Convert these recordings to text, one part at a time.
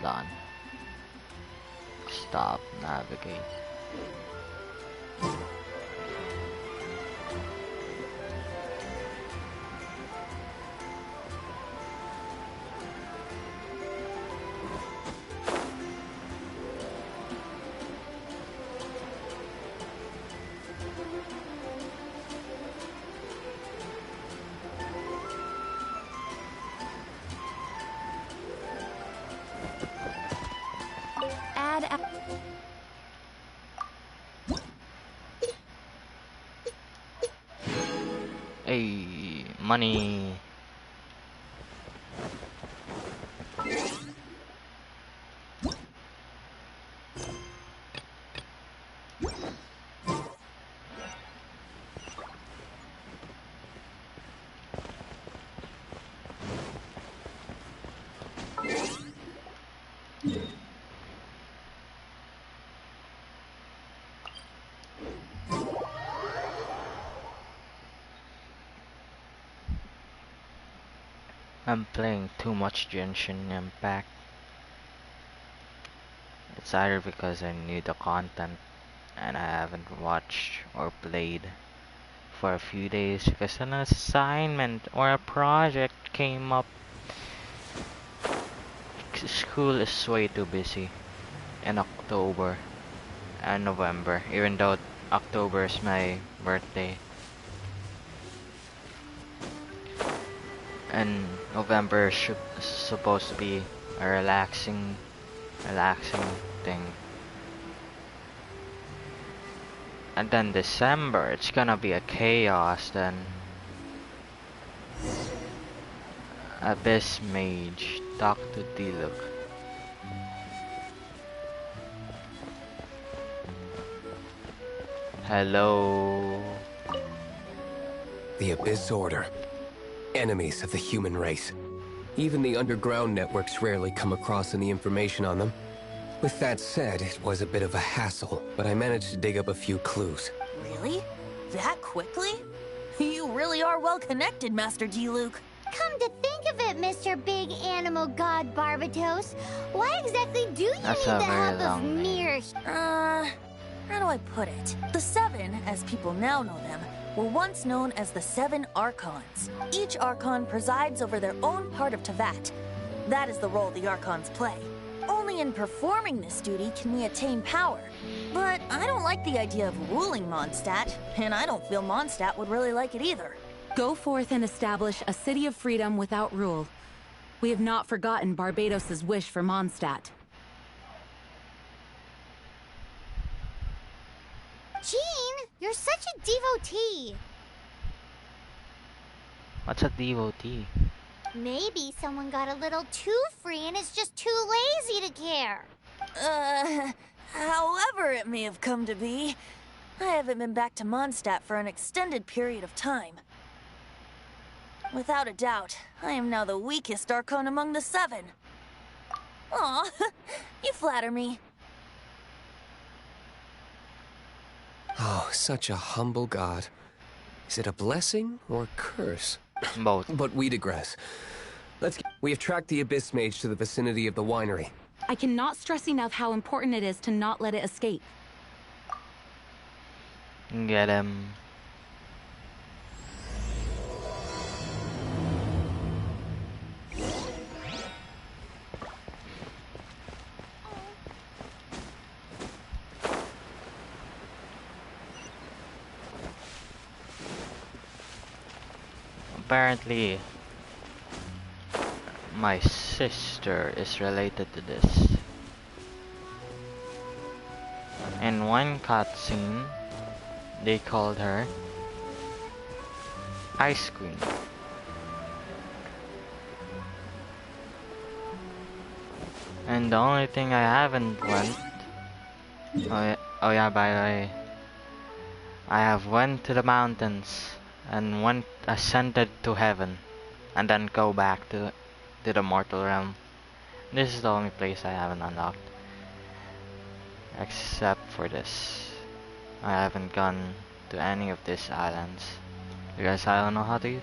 Hold on. Stop, navigate. Hey, money. I'm playing too much Genshin Impact. It's either because I need the content and I haven't watched or played for a few days because an assignment or a project came up. School is way too busy in October and November, even though October is my birthday. And November is supposed to be a relaxing thing. And then December, it's gonna be a chaos then. Abyss Mage, talk to Diluc. Hello. The Abyss Order. Enemies of the human race. Even the underground networks rarely come across any information on them. With that said, it was a bit of a hassle, but I managed to dig up a few clues. Really? That quickly? You really are well connected, Master Diluc. Come to think of it, Mr. Big Animal God Barbatos, why exactly do you That's need a the very help of long mere... How do I put it? The Seven, as people now know them, were once known as the Seven Archons. Each Archon presides over their own part of Teyvat. That is the role the Archons play. Only in performing this duty can we attain power. But I don't like the idea of ruling Mondstadt, and I don't feel Mondstadt would really like it either. Go forth and establish a city of freedom without rule. We have not forgotten Barbatos' wish for Mondstadt. Jean, you're such a devotee. What's a devotee? Maybe someone got a little too free and is just too lazy to care. However it may have come to be, I haven't been back to Mondstadt for an extended period of time. Without a doubt, I am now the weakest Archon among the Seven. Aw, you flatter me. Oh, such a humble god. Is it a blessing or a curse? Both. But we digress. We have tracked the Abyss Mage to the vicinity of the winery. I cannot stress enough how important it is to not let it escape. Get him. Apparently, my sister is related to this. In one cutscene, they called her Ice Queen. And the only thing I haven't went... Oh yeah, by the way. I have went to the mountains and ascended to heaven. And then go back to the mortal realm. This is the only place I haven't unlocked. Except for this. I haven't gone to any of these islands. Because I don't know how to use.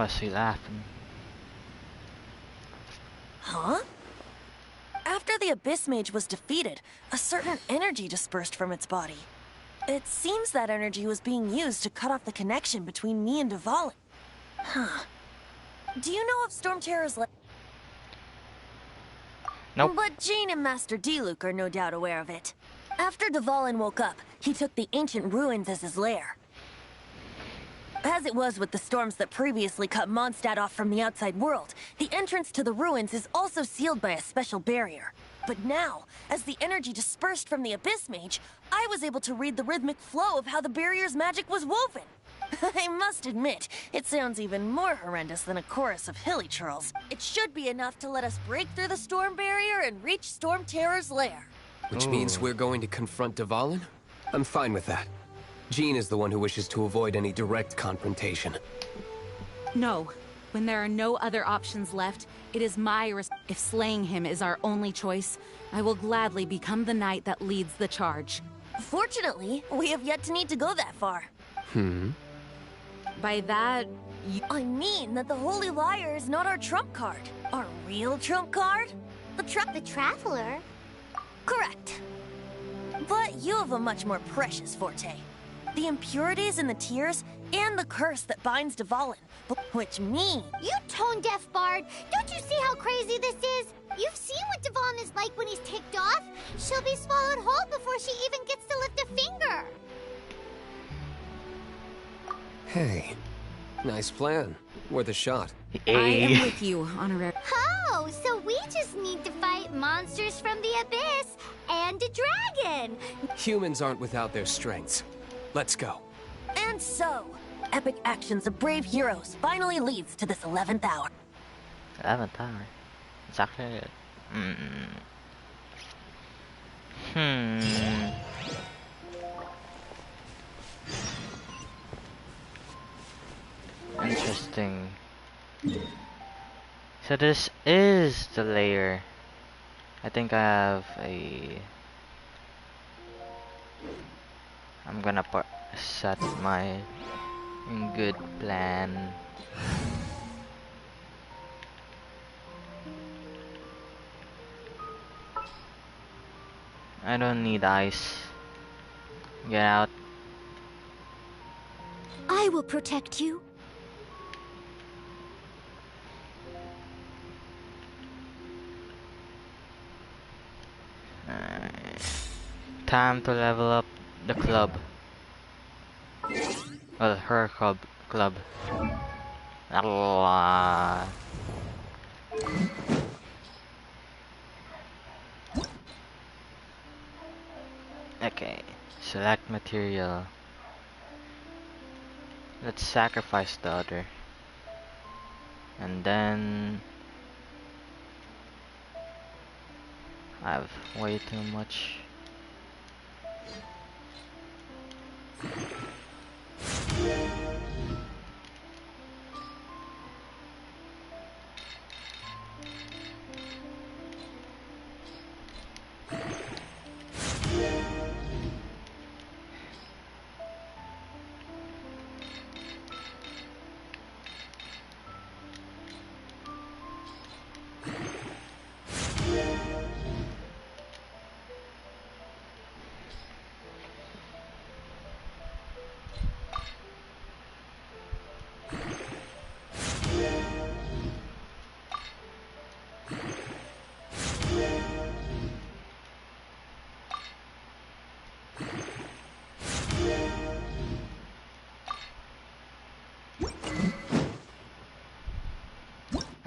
was he laughing? Huh? After the Abyss Mage was defeated, a certain energy dispersed from its body. It seems that energy was being used to cut off the connection between me and Dvalin. Huh. Do you know of Storm Terror's Nope. But Jean and Master Diluc are no doubt aware of it. After Dvalin woke up, he took the ancient ruins as his lair. As it was with the storms that previously cut Mondstadt off from the outside world, the entrance to the ruins is also sealed by a special barrier. But now, as the energy dispersed from the Abyss Mage, I was able to read the rhythmic flow of how the barrier's magic was woven. I must admit, it sounds even more horrendous than a chorus of hilly churls. It should be enough to let us break through the storm barrier and reach Storm Terror's lair. Which means we're going to confront Dvalin? I'm fine with that. Jean is the one who wishes to avoid any direct confrontation. No. When there are no other options left, it is my if slaying him is our only choice, I will gladly become the knight that leads the charge. Fortunately, we have yet to need to go that far. By that, I mean that the Holy Liar is not our trump card. Our real trump card? The Traveler? Correct. But you have a much more precious forte. The impurities in the tears and the curse that binds Dvalin, which means... You tone-deaf bard! Don't you see how crazy this is? You've seen what Dvalin is like when he's ticked off. She'll be swallowed whole before she even gets to lift a finger. Hey, nice plan. Worth a shot. I am with you, Honorary. Oh, so we just need to fight monsters from the abyss and a dragon. Humans aren't without their strengths. Let's go. And so, epic actions of brave heroes finally leads to this 11th hour. 11th hour. It's actually it. Interesting. So this is the layer. I think I have a... I'm gonna set my good plan. I don't need ice. Get out. I will protect you. Time to level up the club. Well, her club. Allah. Okay, select material. Let's sacrifice the other. And then I have way too much.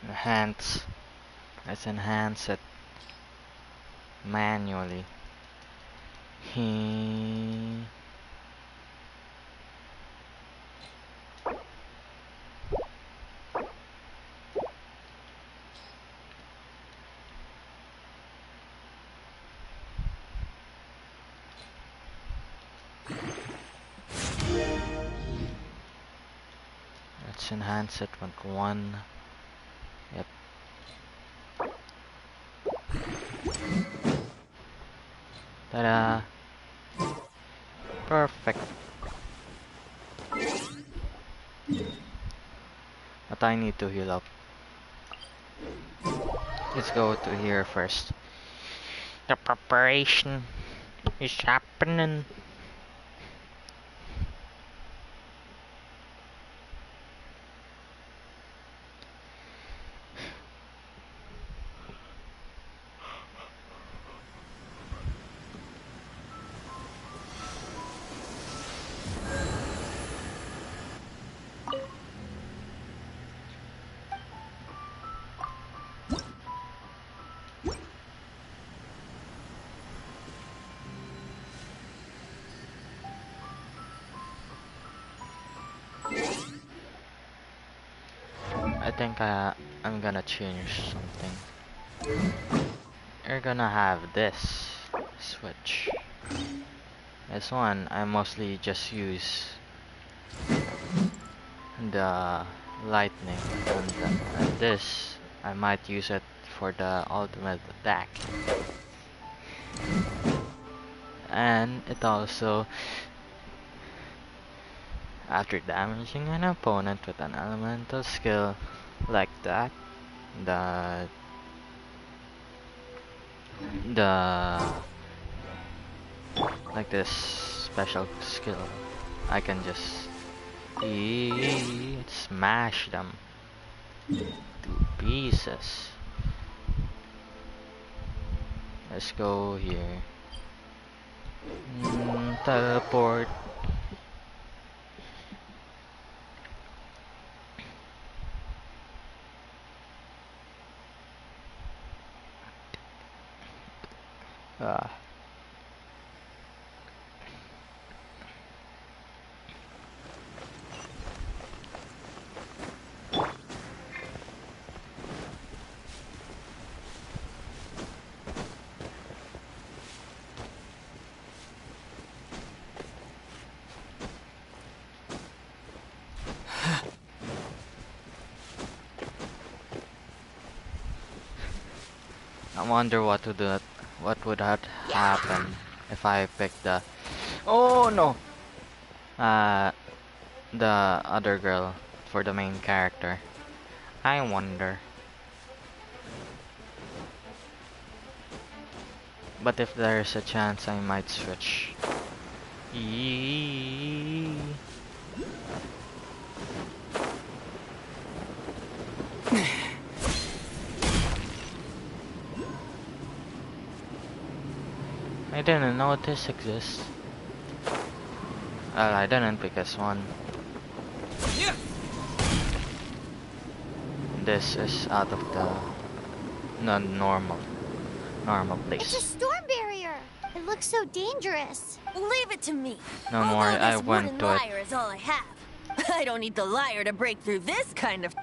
Enhance. Let's enhance it manually. Let's enhance it with one. Yep. Ta-da! Perfect. A but I need to heal up. Let's go to here first. The preparation is happening. I think I'm gonna change something. You're gonna have this switch. This one I mostly just use the lightning, and this I might use it for the ultimate attack. And it also, after damaging an opponent with an elemental skill like that, the like this special skill, I can just smash them to pieces. Let's go here. Teleport. Ah. I wonder what would have happened if I picked the, oh no, the other girl for the main character. I wonder. But if there's a chance, I might switch. I didn't know this exists. Well, I didn't pick this one. This is out of the normal place. It's a storm barrier. It looks so dangerous. Leave it to me. No more. I went to it. Liar is all I have. I don't need the liar to break through this kind of.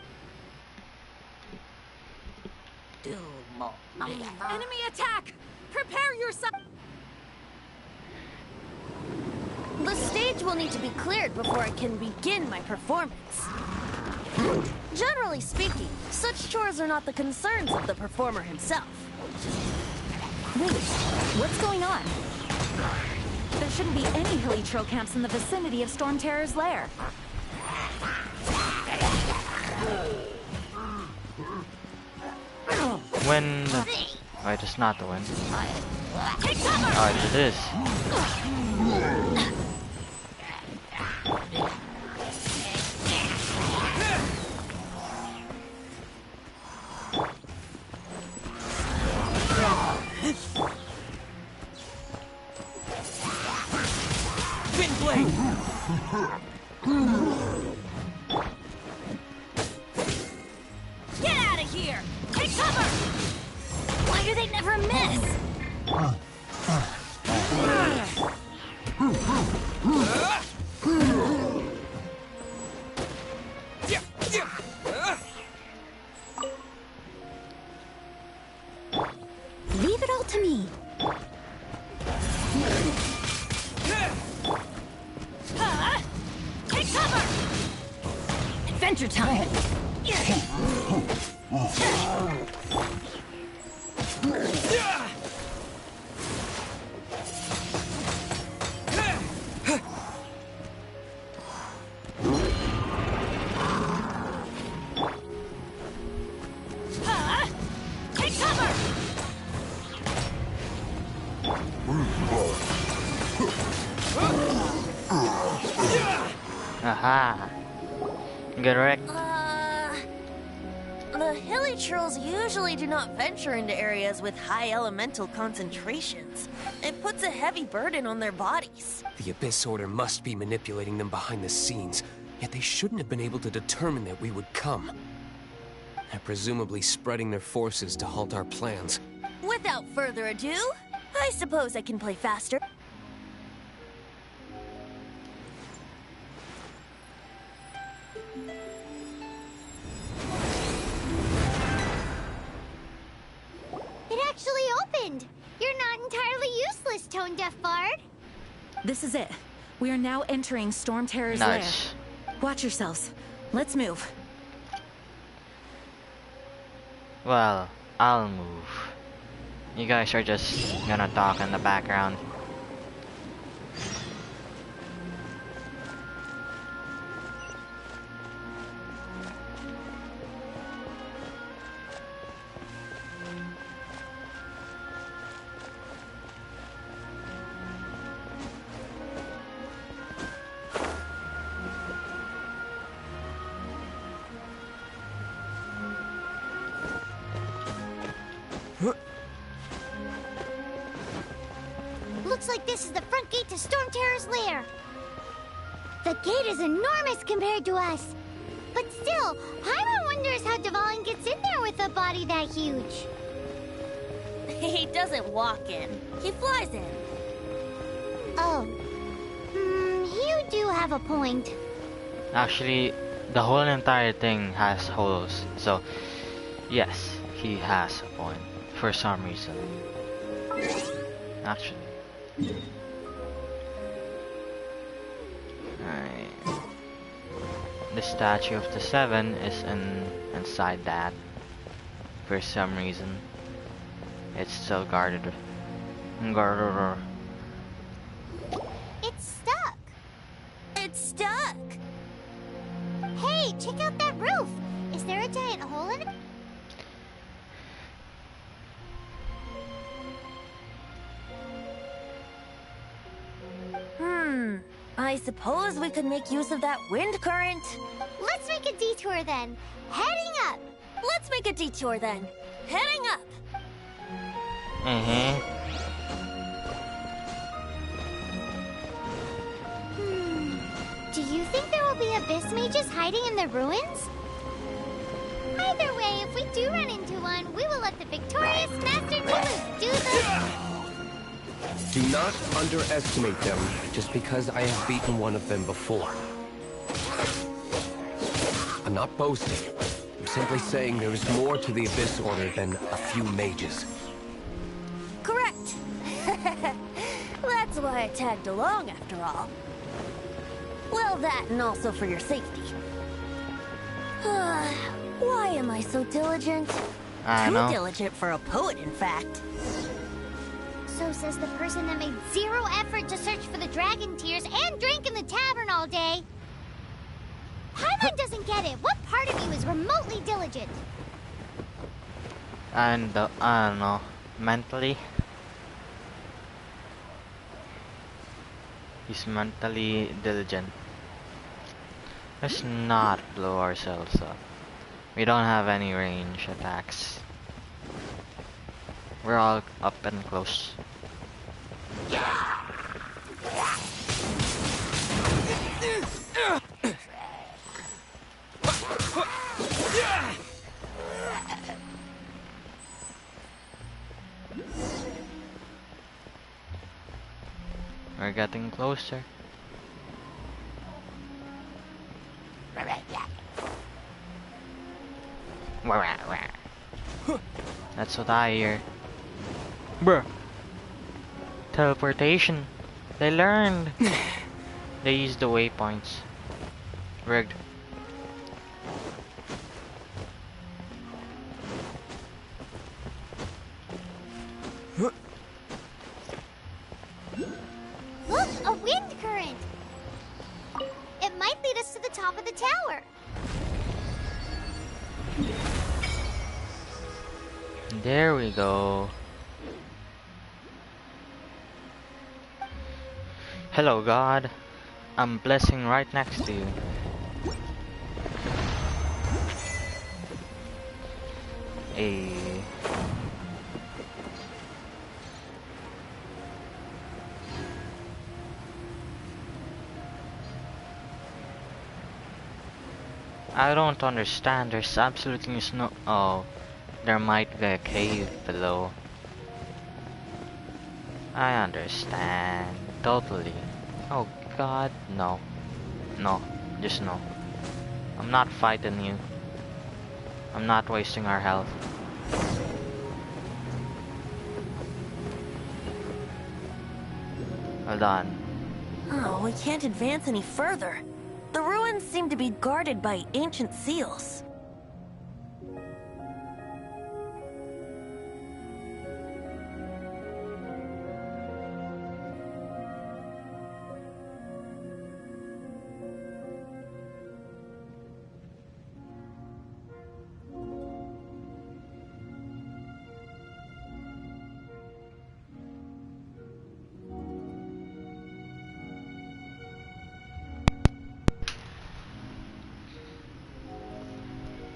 Enemy attack! Prepare yourself! The stage will need to be cleared before I can begin my performance. Generally speaking, such chores are not the concerns of the performer himself. Wait, what's going on? There shouldn't be any hilly trail camps in the vicinity of Storm Terror's lair. Wind. Wait, it's not the wind. Oh, it is. Wind blade. Get out of here! Take cover! Why do they never miss? Leave it all to me. Take cover! Adventure time! Haha. Get wrecked. The hilly trolls usually do not venture into areas with high elemental concentrations. It puts a heavy burden on their bodies. The Abyss Order must be manipulating them behind the scenes, yet they shouldn't have been able to determine that we would come. They're presumably spreading their forces to halt our plans. Without further ado, I suppose I can play faster. It actually opened! You're not entirely useless, Tone Deaf Bard. This is it. We are now entering Storm Terror's Nice. lair. Watch yourselves. Let's move. Well, I'll move. You guys are just gonna talk in the background. Looks like this is the front gate to Storm Terror's lair. The gate is enormous compared to us. But still, Paimon wonders how Dvalin gets in there with a body that huge. He doesn't walk in, he flies in. Oh. You do have a point. Actually, the whole entire thing has holes, so yes, he has a point for some reason. Actually. Alright. The statue of the Seven is inside that. For some reason. It's still guarded. It's stuck. It's stuck! Hey, check out that roof. Is there a giant hole in it? I suppose we could make use of that wind current. Let's make a detour then. Heading up. Let's make a detour then. Heading up. Do you think there will be abyss mages hiding in the ruins? Either way, if we do run into one, we will let the victorious Master Nulu do the... Do not underestimate them, just because I have beaten one of them before. I'm not boasting. I'm simply saying there is more to the Abyss Order than a few mages. Correct. That's why I tagged along after all. Well, that and also for your safety. Why am I so diligent? I Too know. diligent for a poet, in fact. So says the person that made zero effort to search for the dragon tears and drank in the tavern all day. Paimon doesn't get it. What part of you is remotely diligent? And I don't know, mentally. He's mentally diligent. Let's not blow ourselves up. We don't have any range attacks. We're all up and close. We're getting closer. That's what I hear. Bruh. Teleportation. They learned. They used the waypoints. Rigged. Look, a wind current. It might lead us to the top of the tower. There we go. Hello, God. I'm blessing right next to you. A. I don't understand. There's absolutely no. Oh, there might be a cave below. I understand totally. Oh God, no, no, just no. I'm not fighting you. I'm not wasting our health. Hold on. Oh, we can't advance any further. The ruins seem to be guarded by ancient seals.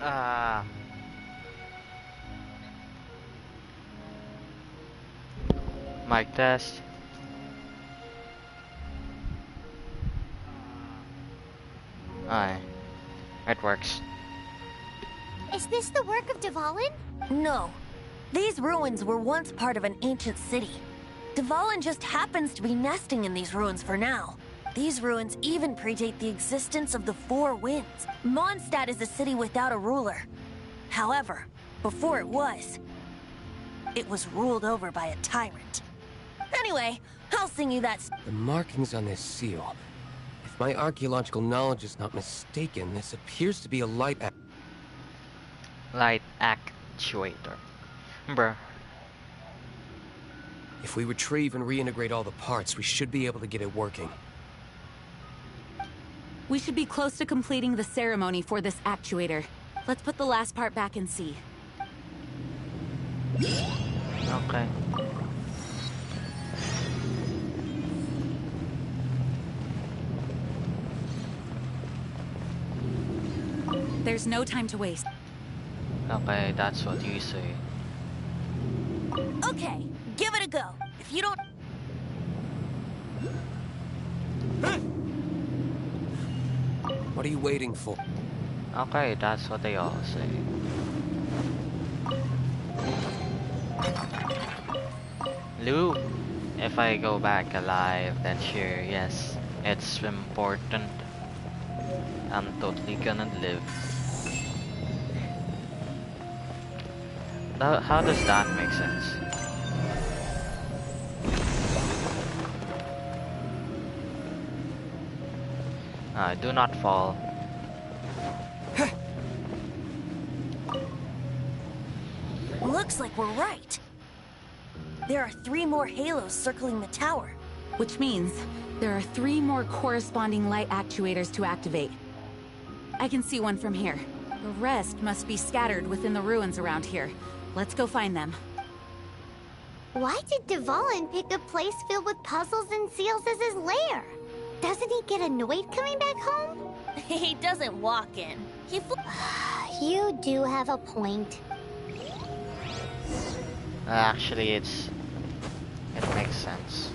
Ah. Mic test. Aye. It works. Is this the work of Dvalin? No. These ruins were once part of an ancient city. Dvalin just happens to be nesting in these ruins for now. These ruins even predate the existence of the Four Winds. Mondstadt is a city without a ruler. However, before it was ruled over by a tyrant. Anyway, I'll sing you that. The markings on this seal. If my archaeological knowledge is not mistaken, this appears to be a Light actuator. Bruh. If we retrieve and reintegrate all the parts, we should be able to get it working. We should be close to completing the ceremony for this actuator. Let's put the last part back and see. Okay. There's no time to waste. Okay, that's what you say. Okay, give it a go. If you don't... What are you waiting for? Okay, that's what they all say. Lou, if I go back alive, then sure, yes, it's important. I'm totally gonna live. How does that make sense? Do not fall. Looks like we're right. There are 3 more halos circling the tower. Which means there are 3 more corresponding light actuators to activate. I can see one from here. The rest must be scattered within the ruins around here. Let's go find them. Why did Dvalin pick a place filled with puzzles and seals as his lair? Doesn't he get annoyed coming back home? He doesn't walk in. You do have a point. Actually, it makes sense.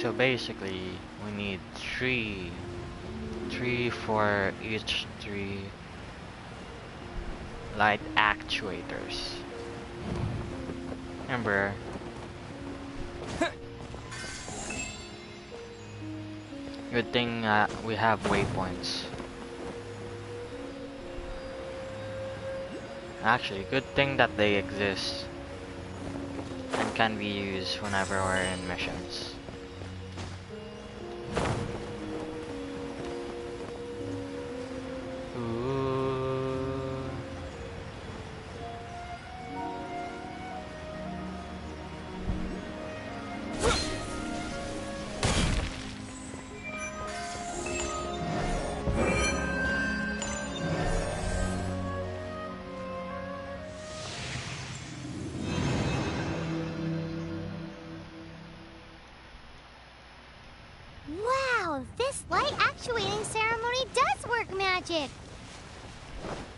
So basically, we need three for each 3 light actuators. Remember, good thing we have waypoints. Actually, good thing that they exist and can be used whenever we're in missions. Wow, this light actuating ceremony does work magic.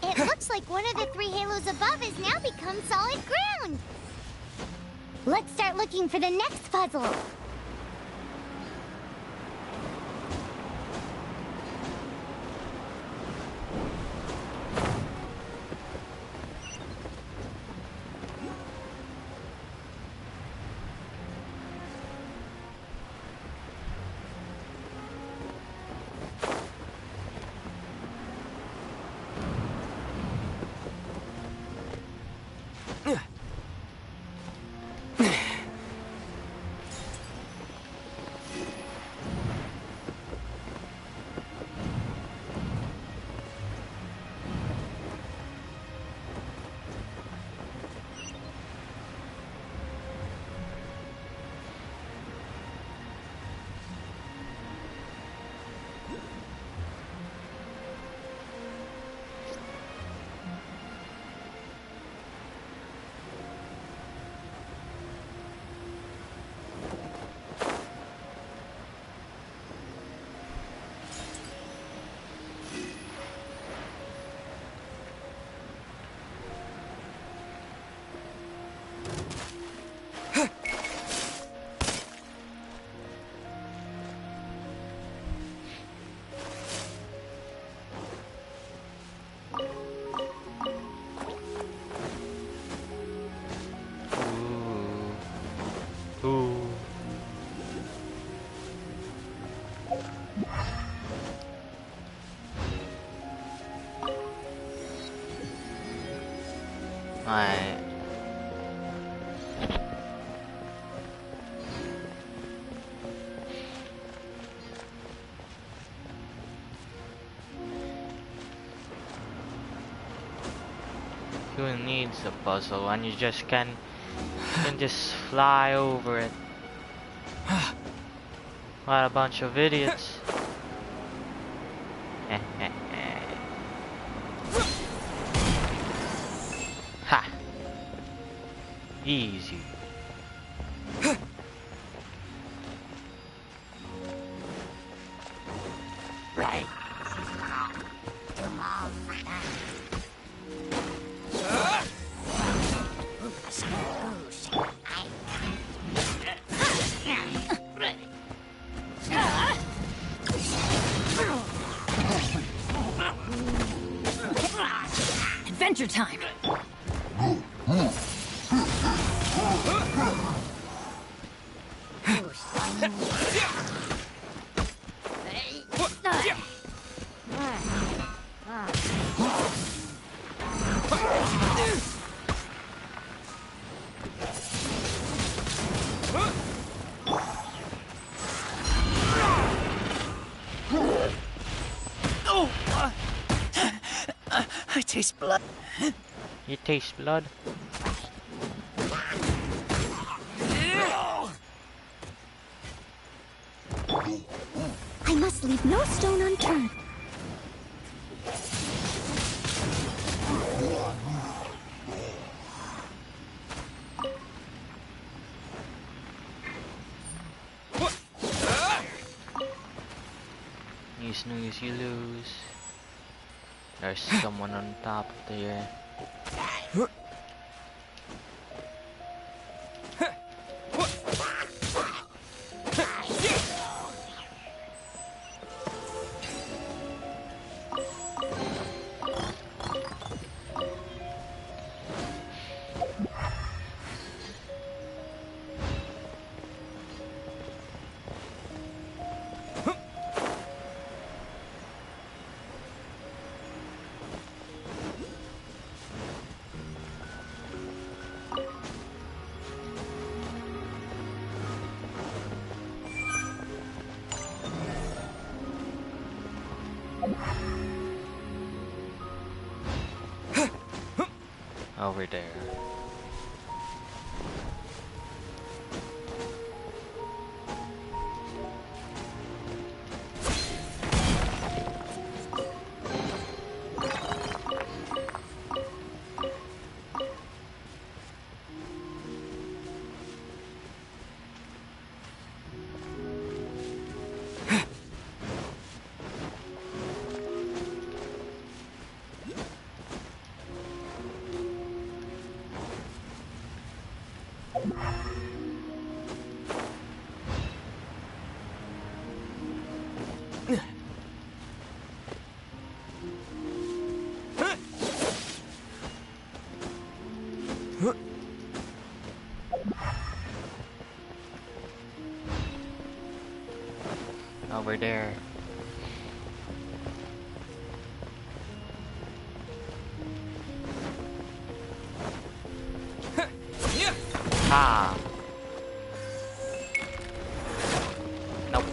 It looks like one of the 3 halos above has now become solid ground. Let's start looking for the next puzzle. Ooh. Alright. Who needs a puzzle when you just can just fly over it? What a bunch of idiots. Ha! Easy. Adventure time! I taste blood. You taste blood? I must leave no stone unturned. You snooze, you lose. There's someone on top there. Over there. Over there. Ah. Nope.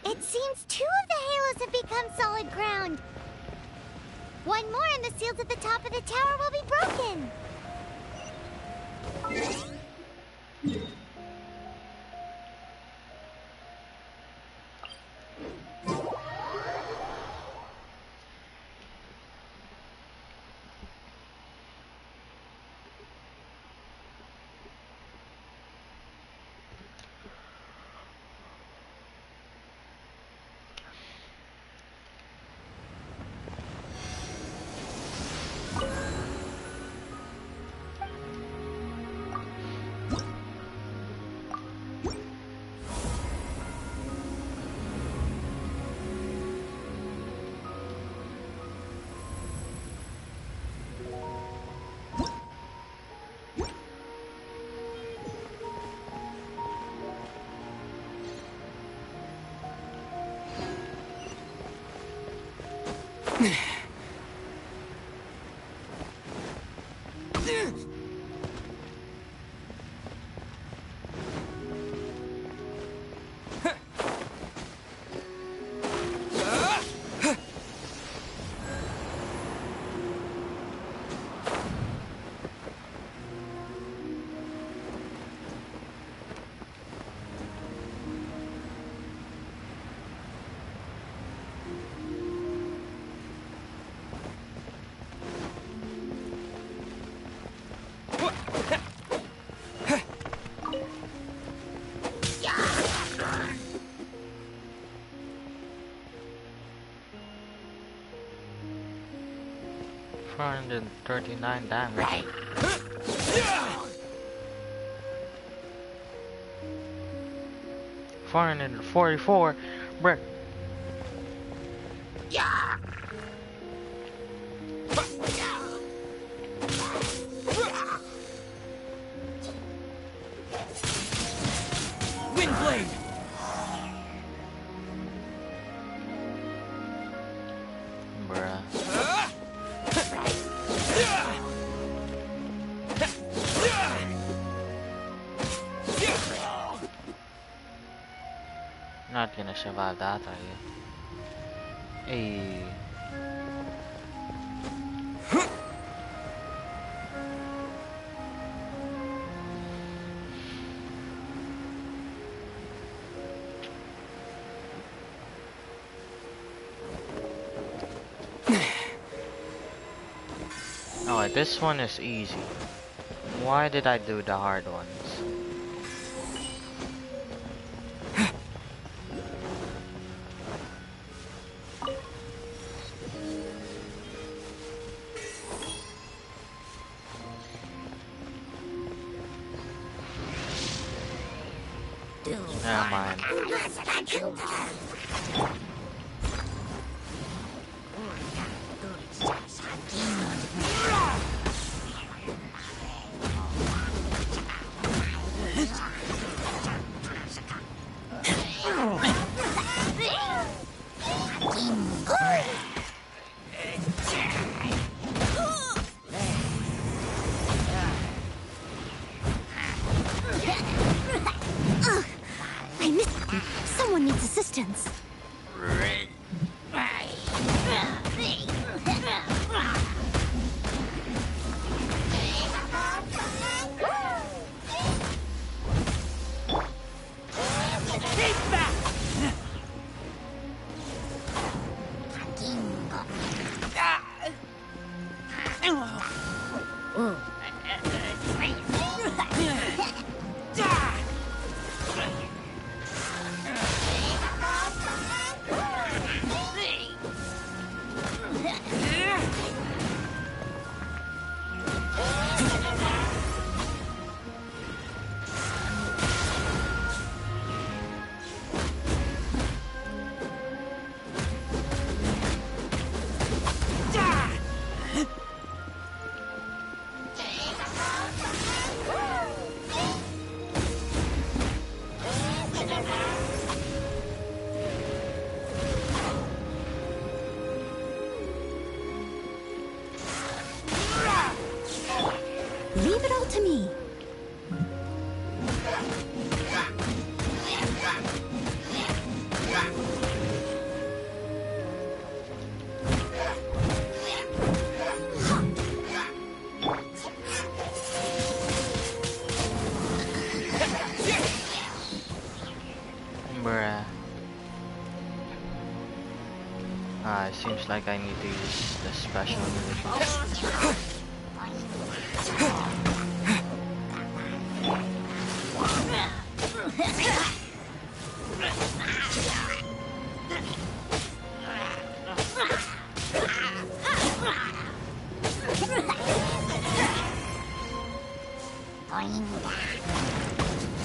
It seems 2 of the halos have become solid ground. One more and the seals at the top of the tower will be broken. $439 damage. 444. Bruh. Windblade! Bruh. Not gonna survive that, are you? Hey. Oh, this one is easy. Why did I do the hard ones? Never mind. distance. Keep back! Leave it all to me. Bruh. Ah, it seems like I need to use the special ability.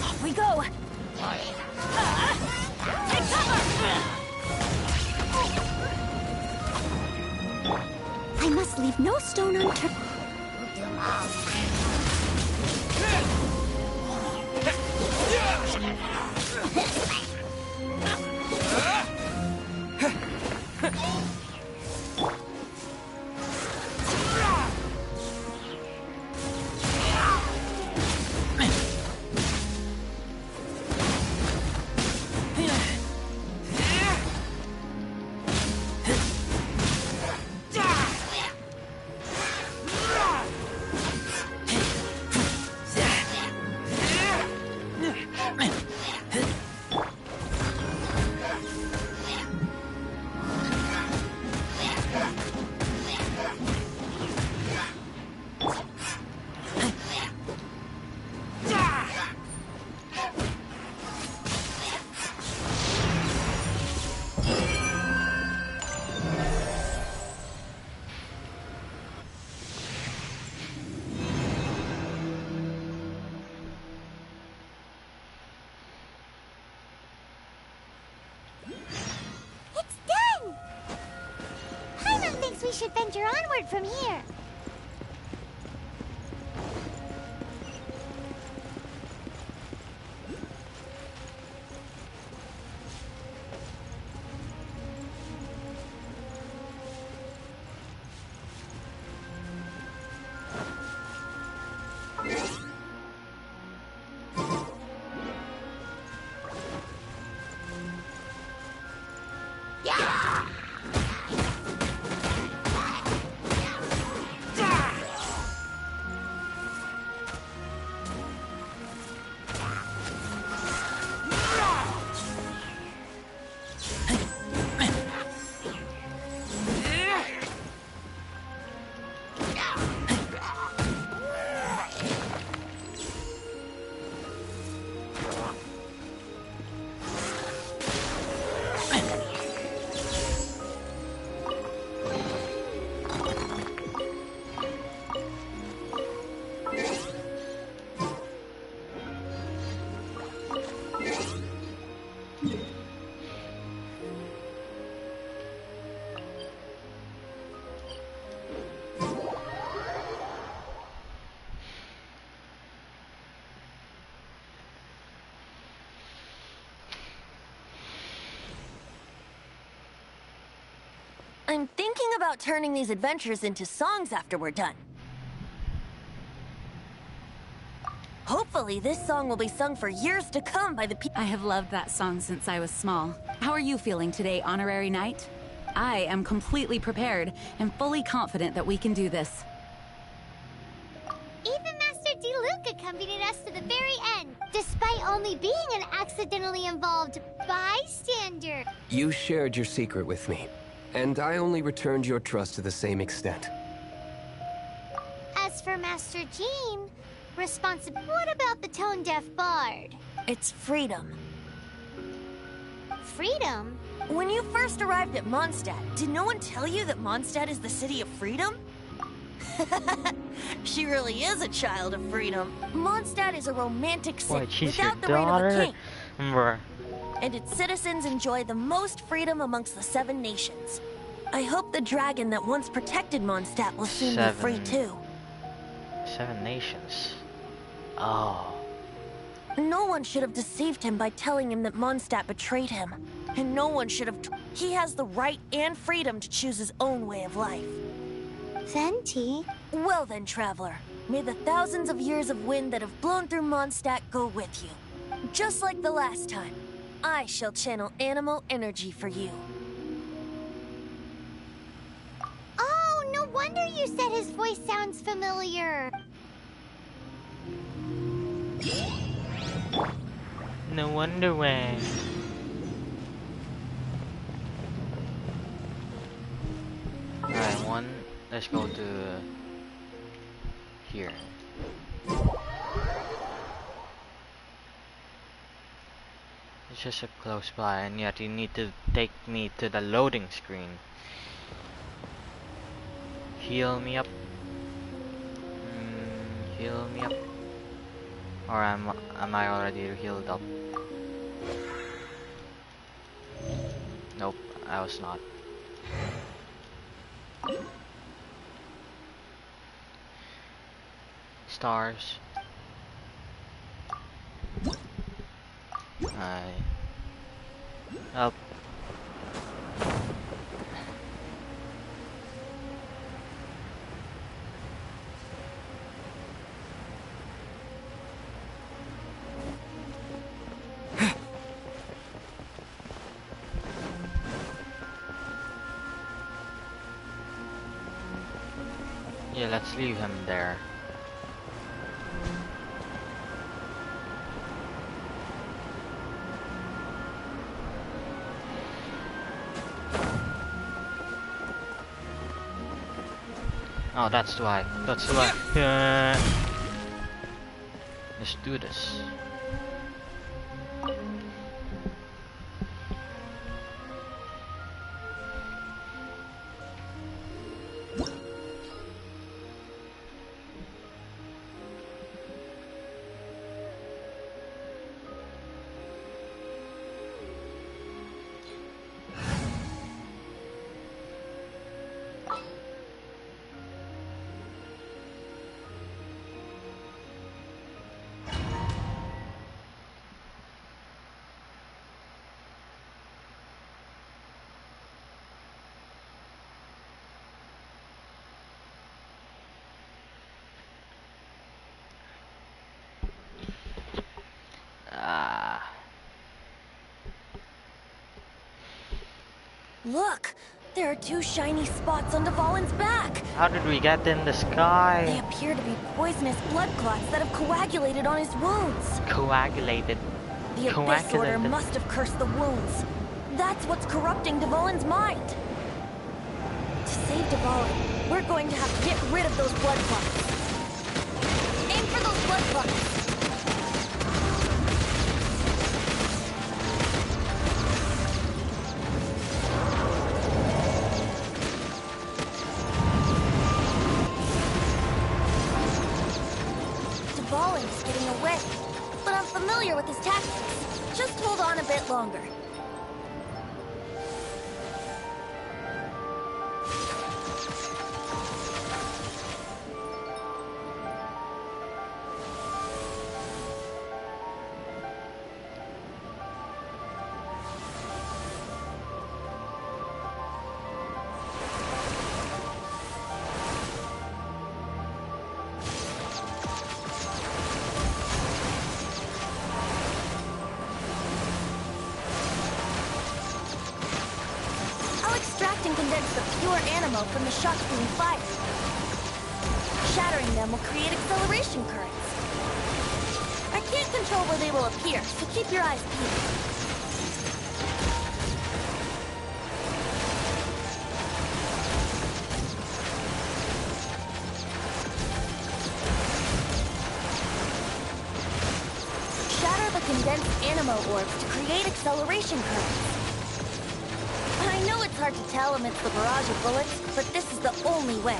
Off we go! Take cover! I must leave no stone unturned. It's done! Paimon thinks we should venture onward from here. I'm thinking about turning these adventures into songs after we're done. Hopefully, this song will be sung for years to come by the people. I have loved that song since I was small. How are you feeling today, Honorary Knight? I am completely prepared and fully confident that we can do this. Even Master Diluc accompanied us to the very end, despite only being an accidentally involved bystander. You shared your secret with me, and I only returned your trust to the same extent. As for Master Jean, what about the tone-deaf bard? It's freedom. Freedom? When you first arrived at Mondstadt, did no one tell you that Mondstadt is the city of freedom? She really is a child of freedom. Mondstadt is a romantic city What, she's your without the reign of a daughter? king. Bruh. And its citizens enjoy the most freedom amongst the 7 nations. I hope the dragon that once protected Mondstadt will soon be free 7. too. 7 nations. Oh. No one should have deceived him by telling him that Mondstadt betrayed him. And no one should have... He has the right and freedom to choose his own way of life. Venti? Well then, traveler. May the thousands of years of wind that have blown through Mondstadt go with you. Just like the last time, I shall channel animal energy for you. Oh, no wonder you said his voice sounds familiar. No wonder why. Alright, let's go to here. It's just a close by, and yet you need to take me to the loading screen. Heal me up. Heal me up. Or am I already healed up? Nope, I was not. Stars. Up. Yeah, let's leave him there. Oh, that's why. That's why. Let's do this. Look! There are 2 shiny spots on Dvalin's back! How did we get in the They sky? appear to be poisonous blood clots that have coagulated on his wounds. Coagulated. The Abyss Order Coagulated. must have cursed the wounds. That's what's corrupting Dvalin's mind. To save Dvalin, we're going to have to get rid of those blood clots. Aim for those blood clots. Dvalin is getting away, but I'm familiar with his tactics. Just hold on a bit longer. extract and condense the pure animo from the shots being fired. Shattering them will create acceleration currents. I can't control where they will appear, so keep your eyes peeled. Condensed animo orbs to create acceleration currents. I know it's hard to tell amidst the barrage of bullets, but this is the only way.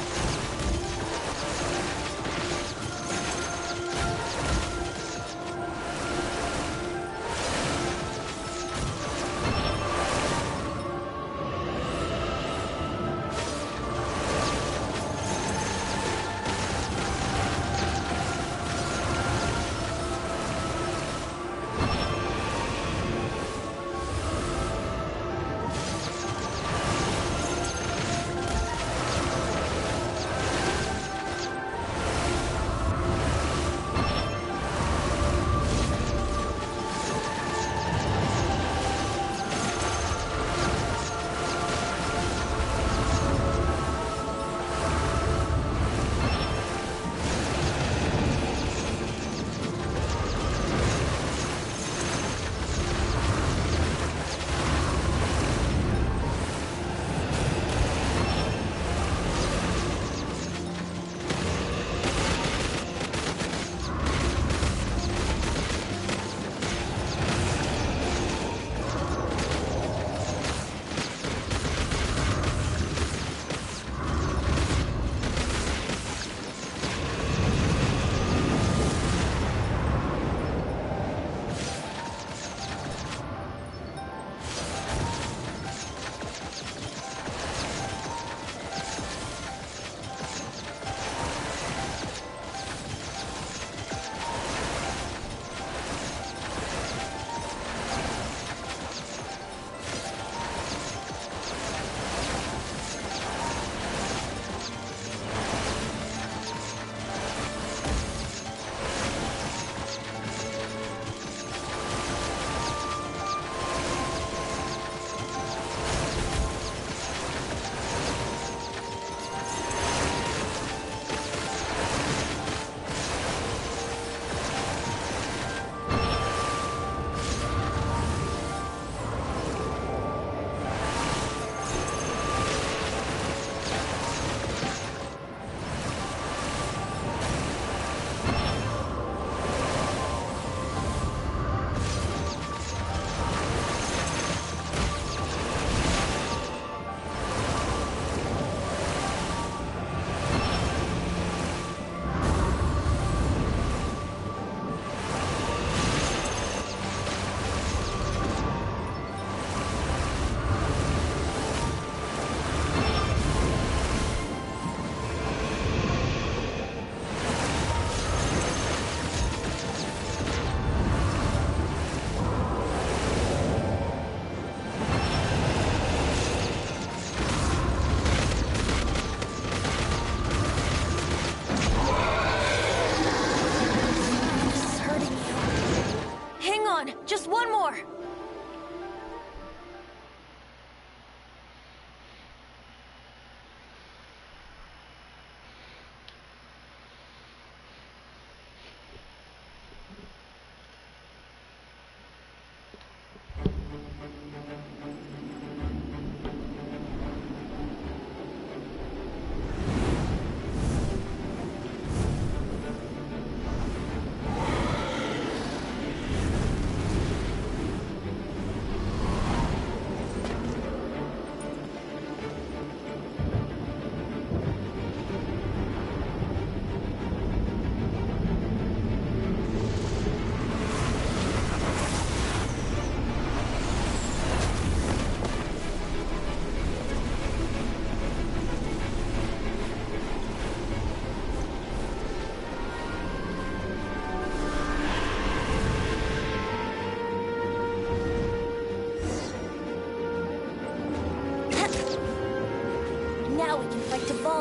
Just one more!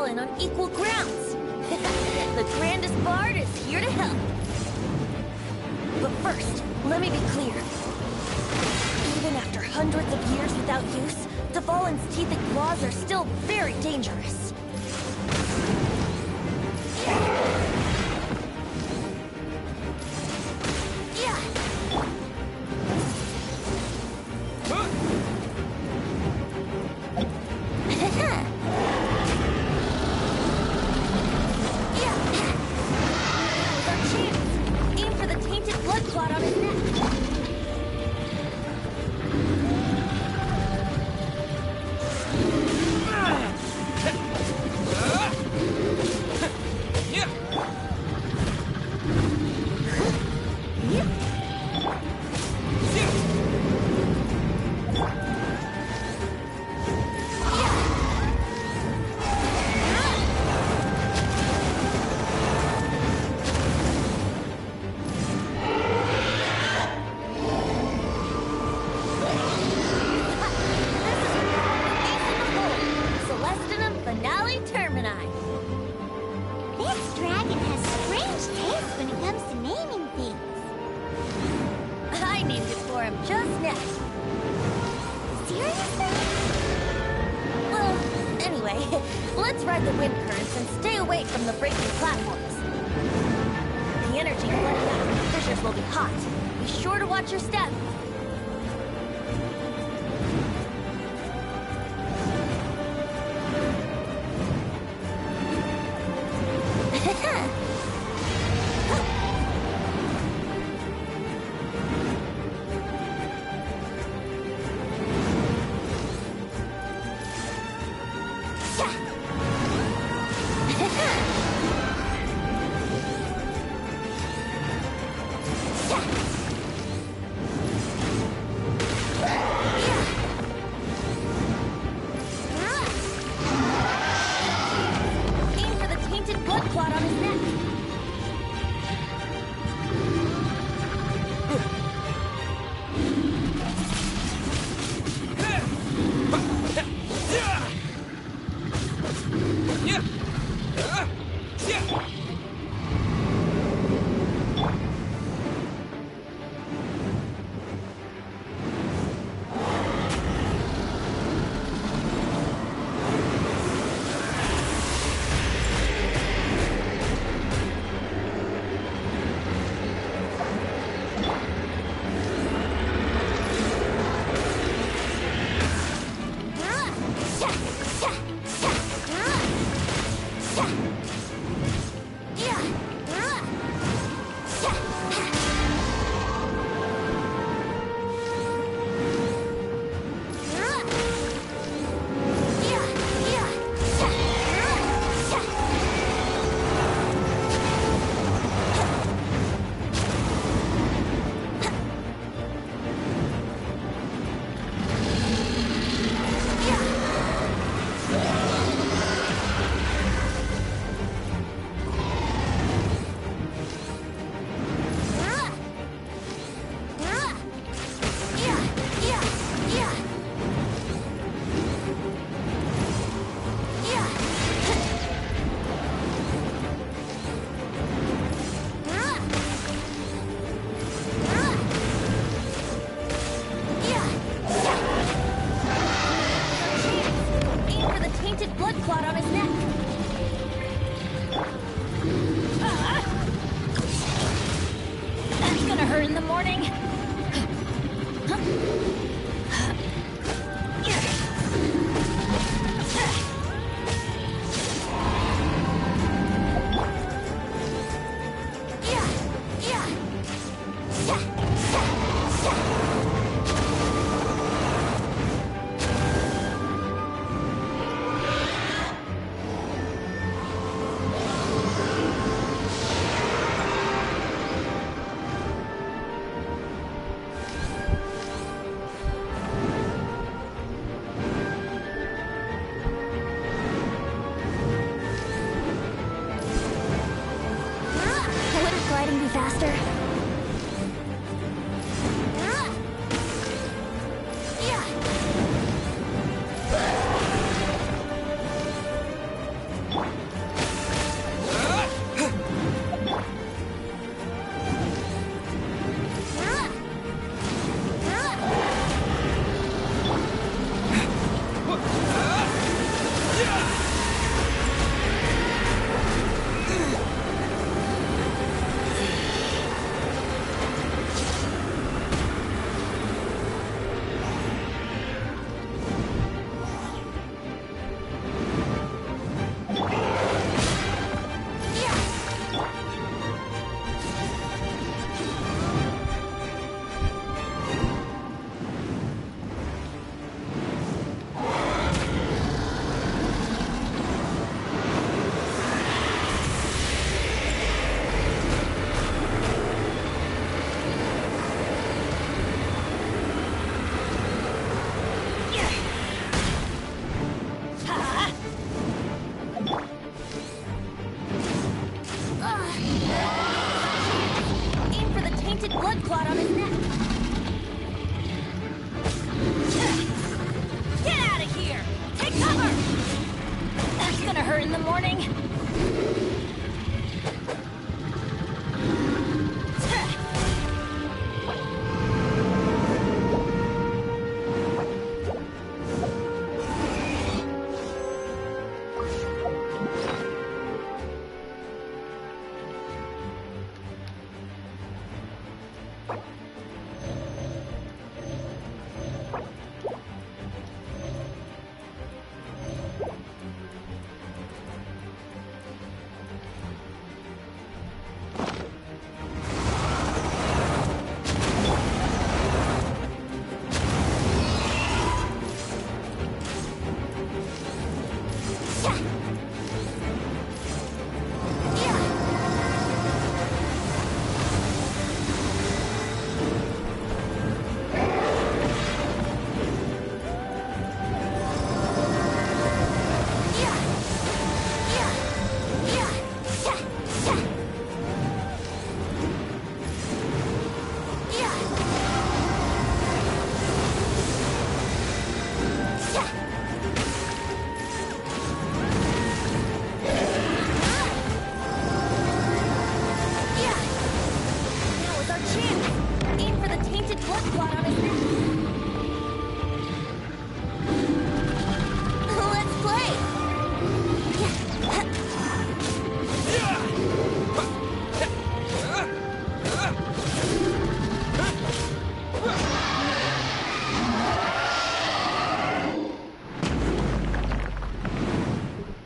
On equal grounds. The grandest bard is here to help. But first, let me be clear. Even after hundreds of years without use, the Fallen's teeth and claws are still very dangerous. Let's ride the wind currents and stay away from the breaking platforms. The energy flooding out of the fissures will be hot. Be sure to watch your step.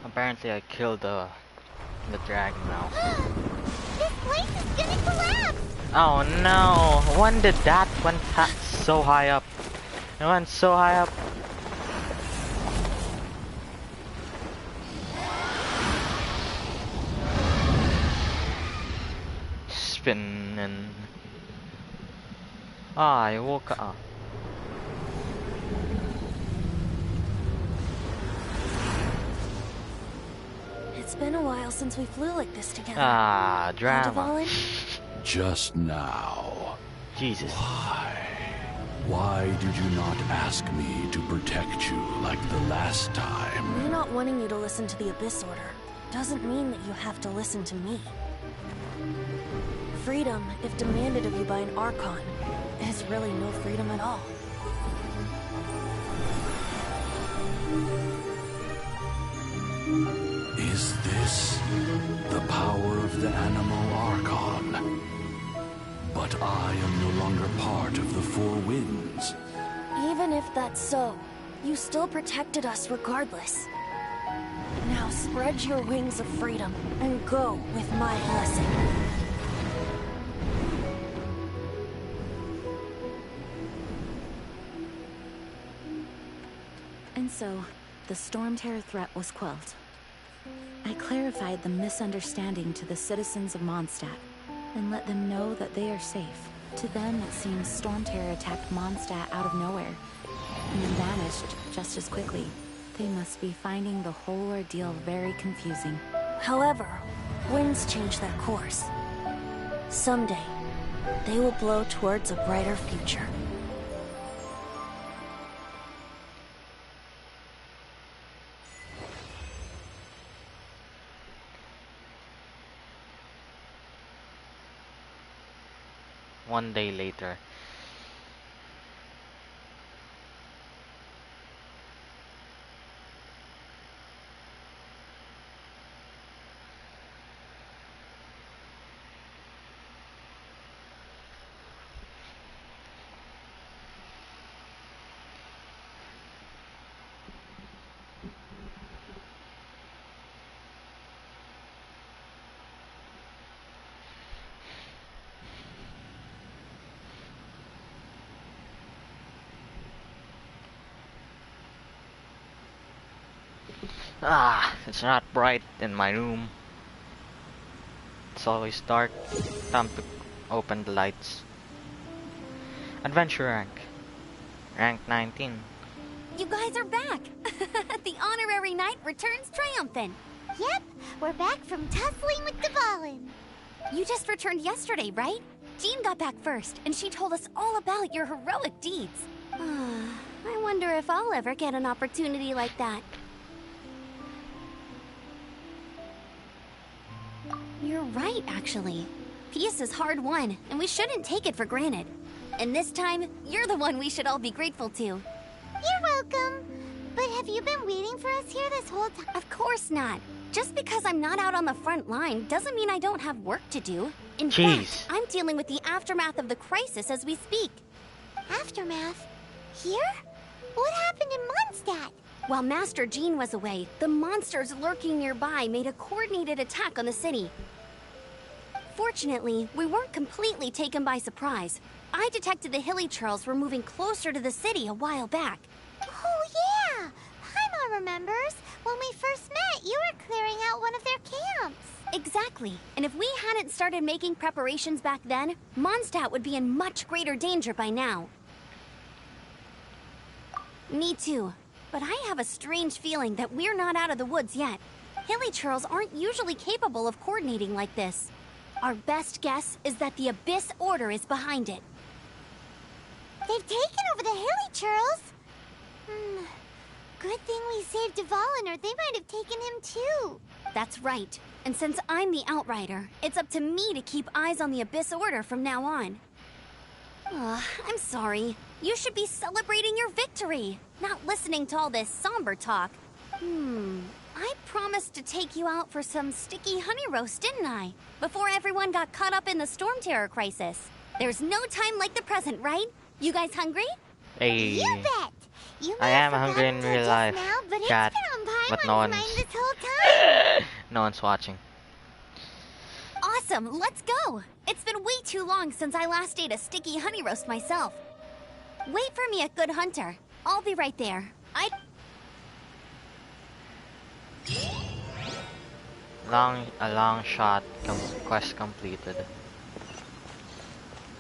Apparently I killed the dragon now. This place is gonna collapse! Oh no! When did that went so high up? It went so high up. Spinning. Ah, I woke up. It's been a while since we flew like this together. Ah, drama. Aldebaran? Just now. Jesus. Why did you not ask me to protect you like the last time? Me not wanting you to listen to the Abyss Order doesn't mean that you have to listen to me. Freedom, if demanded of you by an Archon, is really no freedom at all. Is this the power of the Animal Archon? But I am no longer part of the Four Winds. Even if that's so, you still protected us regardless. Now spread your wings of freedom and go with my blessing. And so, the Storm Terror threat was quelled. I clarified the misunderstanding to the citizens of Mondstadt, and let them know that they are safe. To them, it seems Storm Terror attacked Mondstadt out of nowhere, and then vanished just as quickly. They must be finding the whole ordeal very confusing. However, winds change their course. Someday, they will blow towards a brighter future. One day later. Ah, it's not bright in my room. It's always dark. Time to open the lights. Adventure rank. Rank 19. You guys are back! The honorary knight returns triumphant. Yep, we're back from tussling with Dvalin. You just returned yesterday, right? Jean got back first, and she told us all about your heroic deeds. I wonder if I'll ever get an opportunity like that. You're right, actually. Peace is hard won, and we shouldn't take it for granted. And this time, you're the one we should all be grateful to. You're welcome. But have you been waiting for us here this whole time? Of course not. Just because I'm not out on the front line doesn't mean I don't have work to do. In fact, I'm dealing with the aftermath of the crisis as we speak. Aftermath? Here? What happened in Mondstadt? While Master Jean was away, the monsters lurking nearby made a coordinated attack on the city. Fortunately, we weren't completely taken by surprise. I detected the Hilly Churls were moving closer to the city a while back. Oh yeah! Paimon remembers when we first met. Exactly. And if we hadn't started making preparations back then, Mondstadt would be in much greater danger by now. Me too. But I have a strange feeling that we're not out of the woods yet. Hilichurls aren't usually capable of coordinating like this. Our best guess is that the Abyss Order is behind it. They've taken over the Hilichurls. Good thing we saved Dvalin, or they might have taken him too. That's right. And since I'm the Outrider, it's up to me to keep eyes on the Abyss Order from now on. I'm sorry. You should be celebrating your victory, not listening to all this somber talk. I promised to take you out for some sticky honey roast, didn't I? Before everyone got caught up in the Storm Terror crisis. There's no time like the present, right? You guys hungry? Hey. You bet. You I might am have hungry in forgotten real till life, just now, but chat, it's been on but no Paimon's one's mind this whole time. no one's watching. Awesome, let's go! It's been way too long since I last ate a sticky honey roast myself. Wait for me at Good Hunter. I'll be right there. A long shot. Quest completed.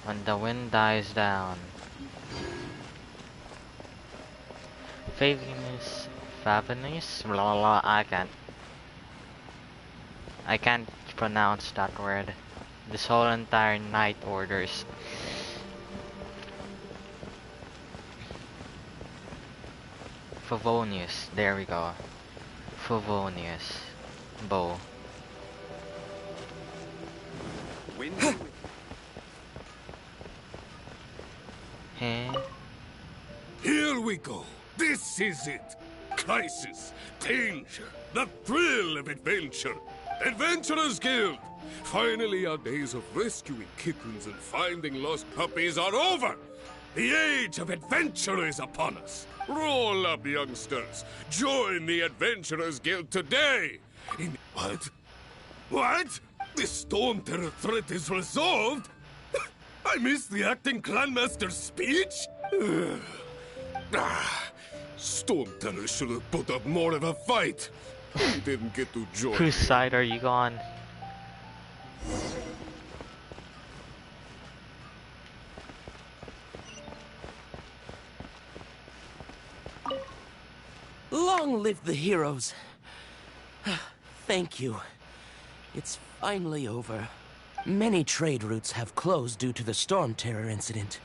When the wind dies down. Favinus? Blah, blah, I can't pronounce that word. This whole entire night orders. Favonius, there we go. Favonius. Bow. Here we go. This is it. Crisis, danger, the thrill of adventure. Adventurers Guild. Finally, our days of rescuing kittens and finding lost puppies are over. The age of adventure is upon us. Roll up, youngsters. Join the Adventurers Guild today. What? What? The Storm Terror threat is resolved? I missed the acting clanmaster's speech? Storm Terror should have put up more of a fight. We didn't get to join. Whose side are you on? Long live the heroes. Thank you. It's finally over. Many trade routes have closed due to the Storm Terror incident.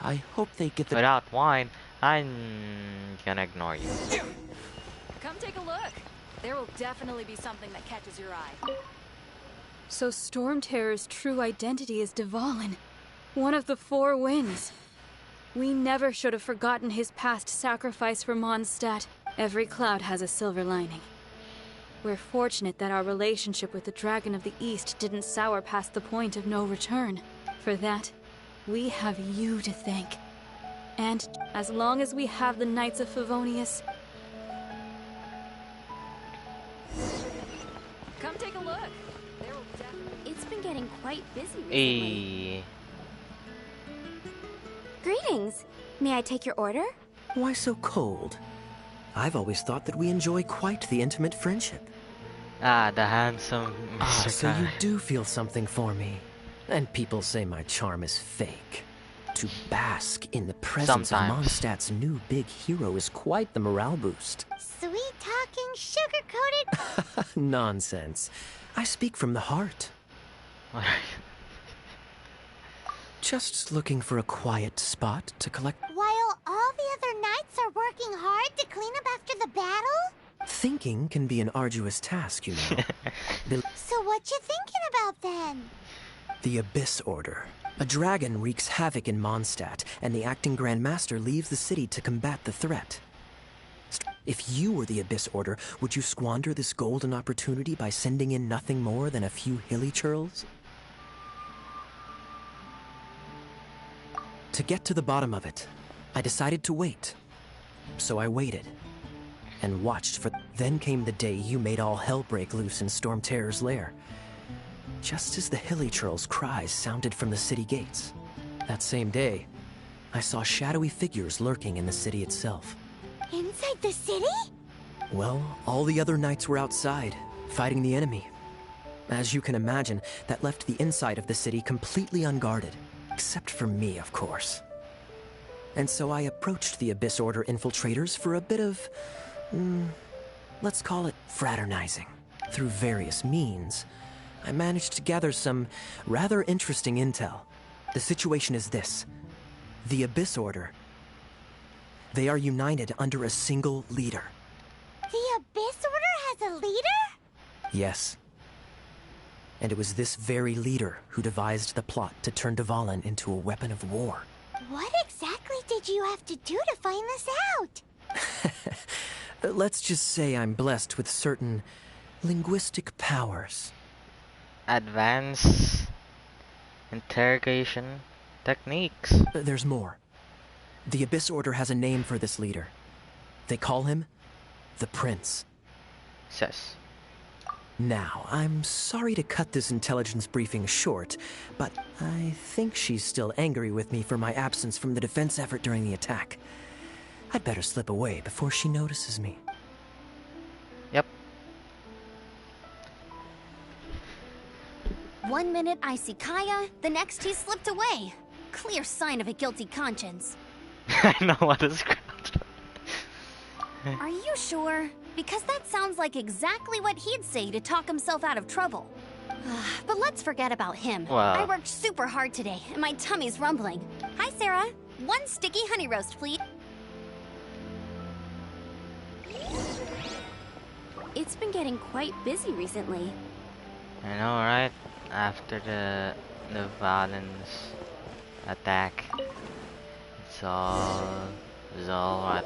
I hope they get the... Without wine, I'm gonna ignore you. Come take a look. There will definitely be something that catches your eye. So Storm Terror's true identity is Dvalin, one of the Four Winds. We never should have forgotten his past sacrifice for Mondstadt. Every cloud has a silver lining. We're fortunate that our relationship with the Dragon of the East didn't sour past the point of no return. For that, we have you to thank. And as long as we have the Knights of Favonius... Come take a look. It's been getting quite busy recently. Hey. Greetings. May I take your order? Why so cold? I've always thought that we enjoy quite the intimate friendship. Ah, the handsome Mr. So you Kai. do feel something for me. And people say my charm is fake. To bask in the presence of Sometimes. Mondstadt's new big hero is quite the morale boost. Sweet-talking, sugar-coated... Nonsense. I speak from the heart. Just looking for a quiet spot to collect... While all the other knights are working hard to clean up after the battle? Thinking can be an arduous task, you know. So what you thinking about then? The Abyss Order. A dragon wreaks havoc in Mondstadt, and the acting Grand Master leaves the city to combat the threat. If you were the Abyss Order, would you squander this golden opportunity by sending in nothing more than a few Hilichurls? To get to the bottom of it, I decided to wait. So I waited. And watched for... Then came the day you made all hell break loose in Storm Terror's lair. Just as the Hilichurl's cries sounded from the city gates. That same day, I saw shadowy figures lurking in the city itself. Inside the city? Well, all the other knights were outside, fighting the enemy. As you can imagine, that left the inside of the city completely unguarded. Except for me, of course. And so I approached the Abyss Order infiltrators for a bit of... let's call it fraternizing. Through various means, I managed to gather some rather interesting intel. The situation is this. The Abyss Order, they are united under a single leader. The Abyss Order has a leader? Yes. And it was this very leader who devised the plot to turn Dvalin into a weapon of war. What exactly did you have to do to find this out? Let's just say I'm blessed with certain linguistic powers. Advanced interrogation techniques. There's more. The Abyss Order has a name for this leader. They call him the Prince. Sus. Now, I'm sorry to cut this intelligence briefing short, but I think she's still angry with me for my absence from the defense effort during the attack. I'd better slip away before she notices me. Yep. 1 minute I see Kaya, the next he slipped away. Clear sign of a guilty conscience. I know what is crouched. Are you sure? Because that sounds like exactly what he'd say to talk himself out of trouble. But let's forget about him. Wow. I worked super hard today, and my tummy's rumbling. Hi, Sarah. 1 sticky honey roast, please. It's been getting quite busy recently. I know, right? After the Valen's attack, it's all what?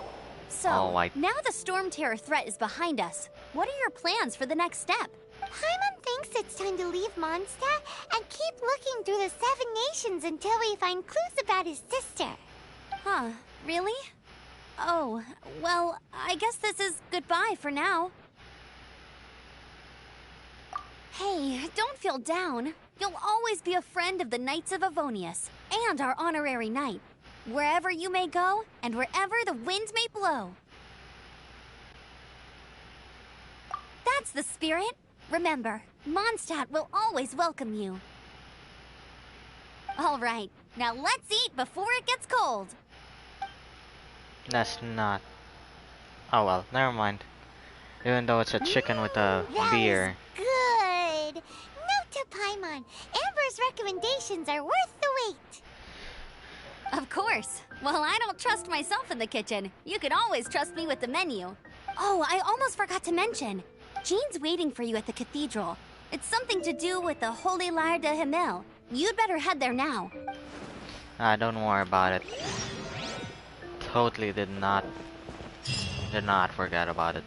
So, all white. now the Storm Terror threat is behind us. What are your plans for the next step? Paimon thinks it's time to leave Mondstadt and keep looking through the 7 nations until we find clues about his sister. Huh, really? Oh, well, I guess this is goodbye for now. Hey, don't feel down. You'll always be a friend of the Knights of Avonius, and our honorary knight. Wherever you may go, and wherever the wind may blow. That's the spirit. Remember, Mondstadt will always welcome you. All right, now let's eat before it gets cold. That's not. Oh well, never mind. Even though it's a chicken with a That beer. was good. Note to Paimon, Amber's recommendations are worth the wait. Of course. Well, I don't trust myself in the kitchen. You can always trust me with the menu. Oh, I almost forgot to mention. Jean's waiting for you at the cathedral. It's something to do with the Holy Lyre de Himmel. You'd better head there now. Don't worry about it. Totally did not forget about it.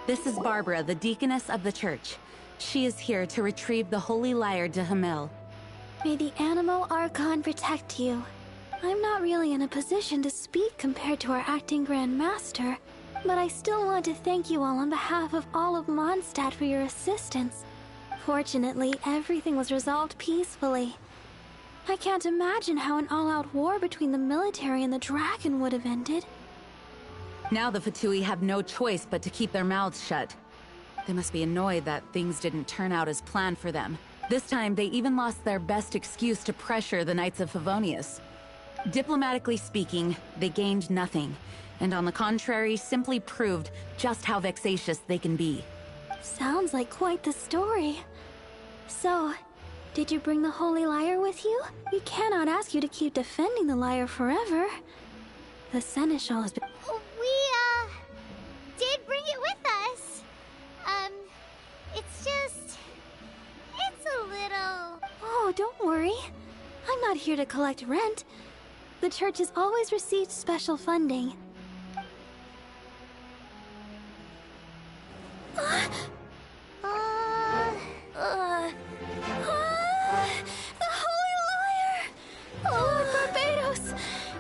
This is Barbara, the deaconess of the church. She is here to retrieve the holy lyre de Hamel. May the Animo Archon protect you. I'm not really in a position to speak compared to our acting Grand Master, but I still want to thank you all on behalf of all of Mondstadt for your assistance. Fortunately, everything was resolved peacefully. I can't imagine how an all-out war between the military and the dragon would have ended. Now the Fatui have no choice but to keep their mouths shut. They must be annoyed that things didn't turn out as planned for them. This time, they even lost their best excuse to pressure the Knights of Favonius. Diplomatically speaking, they gained nothing, and on the contrary, simply proved just how vexatious they can be. Sounds like quite the story. So, did you bring the Holy Lyre with you? We cannot ask you to keep defending the lyre forever. The Seneschal has been... We, did bring it with us. It's just... It's a little... Oh, don't worry. I'm not here to collect rent. The church has always received special funding. The Holy Lyre! Lord Barbados!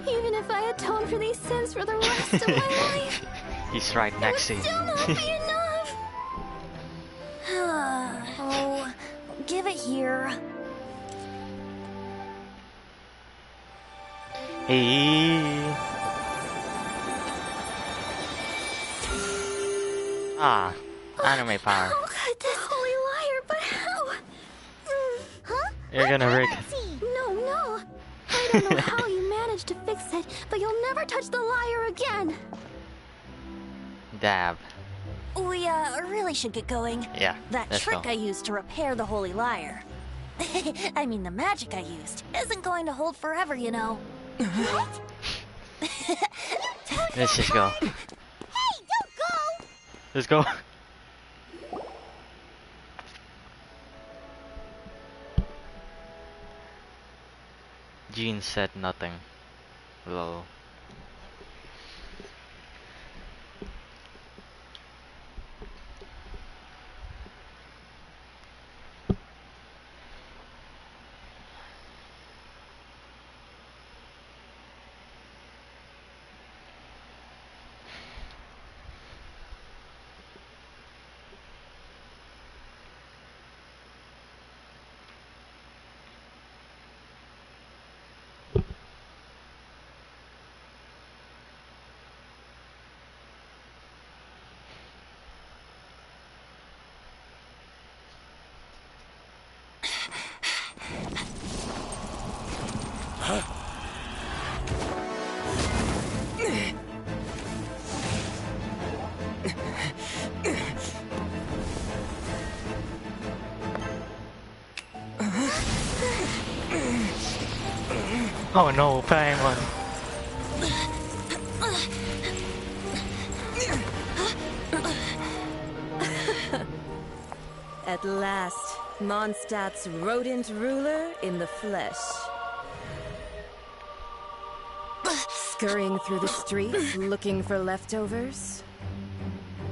Even if I atone for these sins for the rest of my life, He's right next to it you. would still not be enough! Oh, give it here. Hey. Ah, anime power. How could this Holy Lyre, but how? Huh? You're gonna break it. No. I don't know how you managed to fix it, but you'll never touch the lyre again. Dab. We, really should get going. Yeah, That let's trick go. I used to repair the Holy Lyre. I mean, the magic I used isn't going to hold forever, you know. What? Let's just go. Hey, don't go! Let's go. Jean said nothing. Lol. Oh no, Paimon. At last, Mondstadt's rodent ruler in the flesh. Scurrying through the streets looking for leftovers?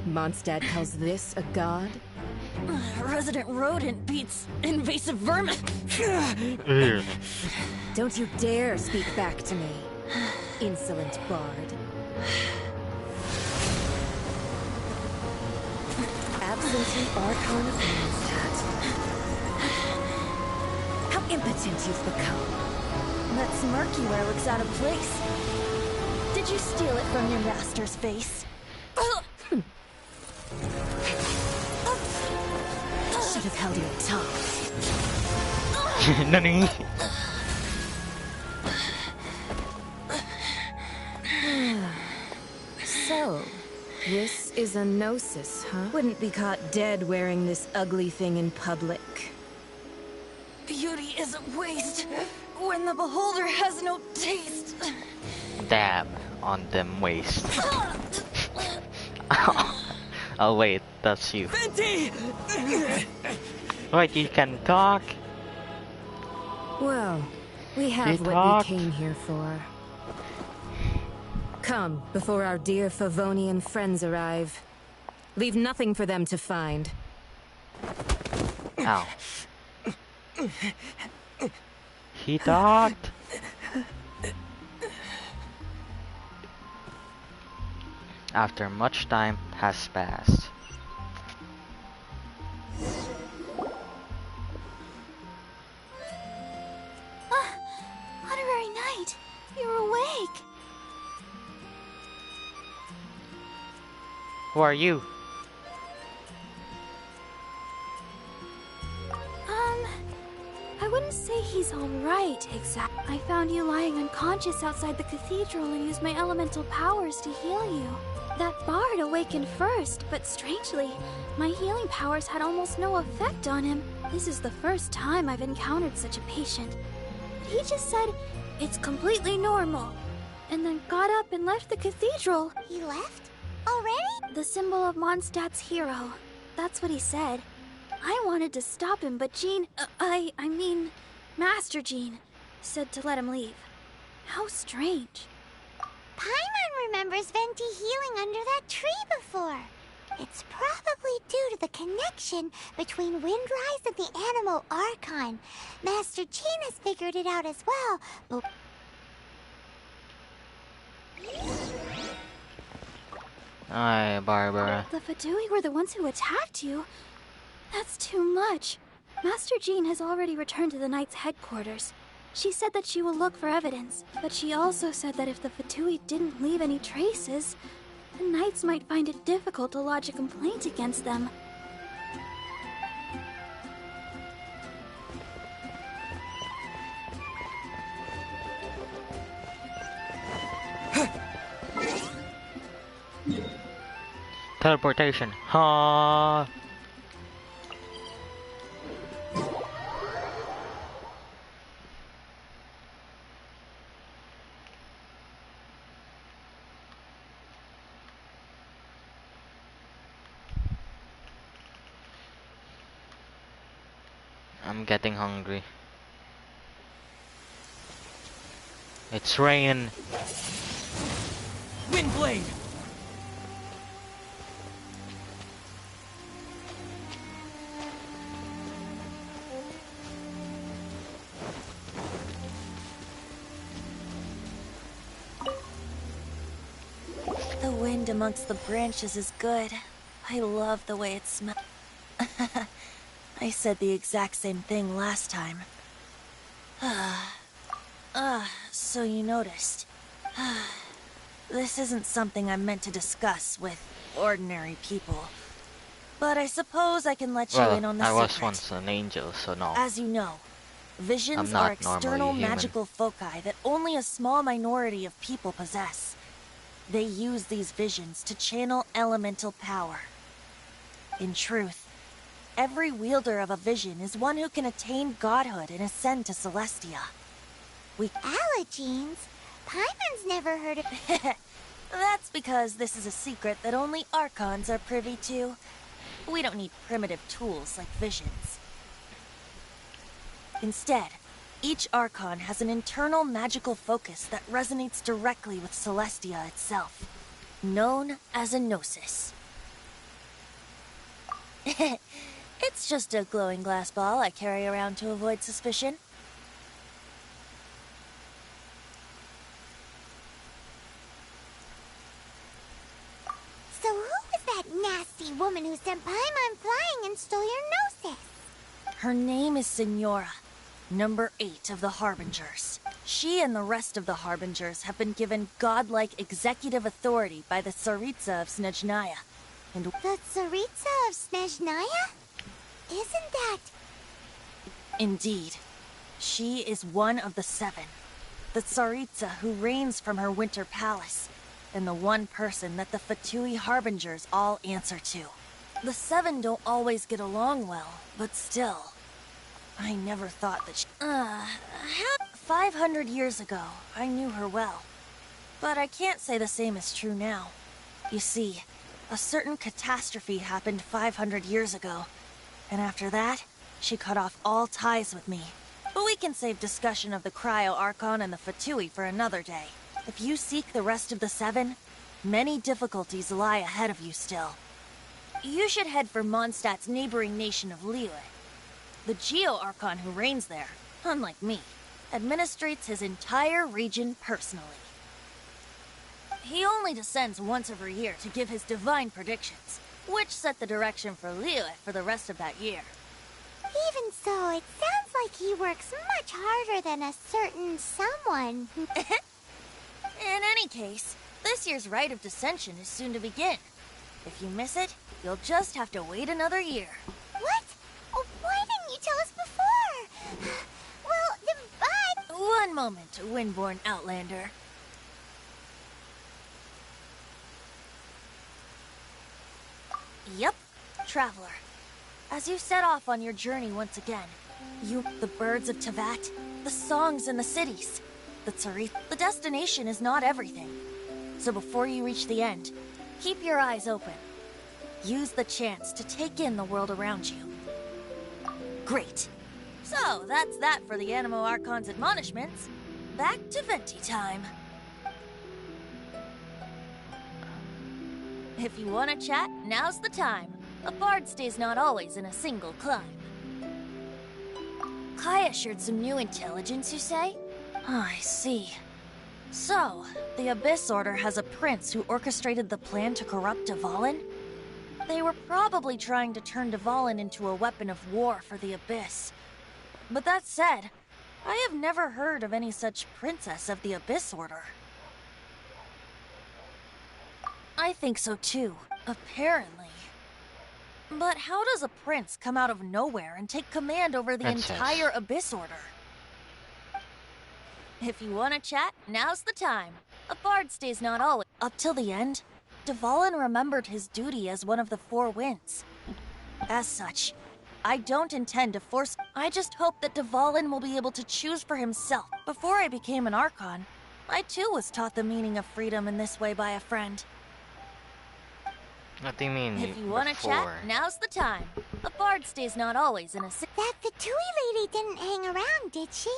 Mondstadt calls this a god? Resident rodent beats invasive vermin. Ugh. Don't you dare speak back to me, insolent bard. Absentee Archon of Mondstadt. How impotent you've become. That smirk you wear looks out of place. Did you steal it from your master's face? Should have held your tongue. Nani? So, this is a gnosis, huh? Wouldn't be caught dead wearing this ugly thing in public. Beauty is a waste when the beholder has no taste. Dab on them waist. Oh wait, that's you. Venti! Wait, you can talk? Well, we have You what talked? we came here for. Come, before our dear Favonian friends arrive. Leave nothing for them to find. Ow. He talked? After much time has passed. Honorary Knight, you're awake. Who are you? I wouldn't say he's alright, exactly. I found you lying unconscious outside the cathedral and used my elemental powers to heal you. That bard awakened first, but strangely, my healing powers had almost no effect on him. This is the first time I've encountered such a patient. He just said, it's completely normal, and then got up and left the cathedral. He left? Already? The symbol of Mondstadt's hero. That's what he said. I wanted to stop him, but Jean, I mean, Master Jean, said to let him leave. How strange. Paimon remembers Venti healing under that tree before. It's probably due to the connection between Windrise and the Animal Archon. Master Jean has figured it out as well, but... Hi, Barbara. The Fatui were the ones who attacked you? That's too much. Master Jean has already returned to the Knight's headquarters. She said that she will look for evidence, but she also said that if the Fatui didn't leave any traces, the Knights might find it difficult to lodge a complaint against them. Teleportation. Ha. I'm getting hungry. It's rain. Windblade! The wind amongst the branches is good. I love the way it smells. I said the exact same thing last time. So you noticed. This isn't something I'm meant to discuss with ordinary people. But I suppose I can let you in on the I secret. was once an angel, so no. As you know, visions I'm not are external normally human. magical foci that only a small minority of people possess. They use these visions to channel elemental power. In truth, every wielder of a vision is one who can attain godhood and ascend to Celestia. Allergenes? Paimon's never heard of... That's because this is a secret that only Archons are privy to. We don't need primitive tools like visions. Instead, each Archon has an internal magical focus that resonates directly with Celestia itself, known as a gnosis. It's just a glowing glass ball I carry around to avoid suspicion. So who was that nasty woman who sent Paimon flying and stole your gnosis? Her name is Signora, number 8 of the Harbingers. She and the rest of the Harbingers have been given godlike executive authority by the Tsaritsa of Snezhnaya. And The Tsaritsa of Snezhnaya? Isn't that... indeed, she is one of the 7. The Tsaritsa who reigns from her winter palace, and the one person that the Fatui Harbingers all answer to. The 7 don't always get along well, but still. I never thought that 500 years ago, I knew her well. But I can't say the same is true now. You see, a certain catastrophe happened 500 years ago. And after that, she cut off all ties with me. But we can save discussion of the Cryo Archon and the Fatui for another day. If you seek the rest of the Seven, many difficulties lie ahead of you still. You should head for Mondstadt's neighboring nation of Liyue. The Geo Archon who reigns there, unlike me, administrates his entire region personally. He only descends once every year to give his divine predictions, which set the direction for Liyue for the rest of that year. Even so, it sounds like he works much harder than a certain someone. In any case, this year's Rite of Descension is soon to begin. If you miss it, you'll just have to wait another year. What? Oh, why didn't you tell us before? Well, then bye. One moment, Windborn Outlander. Yep, Traveler. As you set off on your journey once again, the birds of Tevat, the songs in the cities, the Tsarit, the destination is not everything. So before you reach the end, keep your eyes open. Use the chance to take in the world around you. Great. So, that's that for the Animo Archon's admonishments. Back to Venti time. If you want to chat, now's the time. A bard stays not always in a single climb. Kaya shared some new intelligence, you say? Oh, I see. So, the Abyss Order has a prince who orchestrated the plan to corrupt Dvalin? They were probably trying to turn Dvalin into a weapon of war for the Abyss. But that said, I have never heard of any such princess of the Abyss Order. I think so too, apparently. But how does a prince come out of nowhere and take command over the entire Abyss Order? If you want to chat, now's the time. A bard stays not always. Up till the end, Dvalin remembered his duty as one of the Four Winds. As such, I don't intend to force. I just hope that Dvalin will be able to choose for himself. Before I became an Archon, I too was taught the meaning of freedom in this way by a friend. What do you mean? If you want to chat, now's the time. A bard stays not always in a That Fatui lady didn't hang around, did she?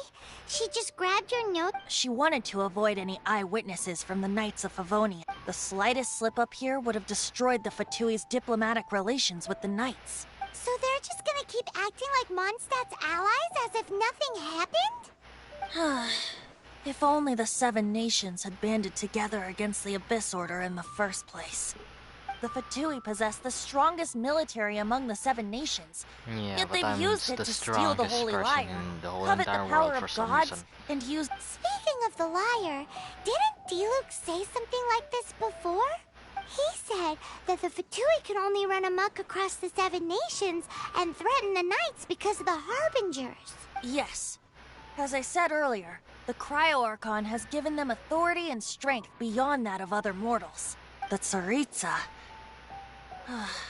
She just grabbed your note. She wanted to avoid any eyewitnesses from the Knights of Favonia. The slightest slip-up here would have destroyed the Fatui's diplomatic relations with the Knights. So they're just gonna keep acting like Mondstadt's allies as if nothing happened? If only the Seven Nations had banded together against the Abyss Order in the first place. The Fatui possess the strongest military among the Seven Nations, yet they've used it to steal the Holy Lyre, covet the power of gods, and use... Speaking of the Lyre, didn't Diluc say something like this before? He said that the Fatui could only run amok across the Seven Nations and threaten the Knights because of the Harbingers. Yes. As I said earlier, the Cryo Archon has given them authority and strength beyond that of other mortals. The Tsaritsa...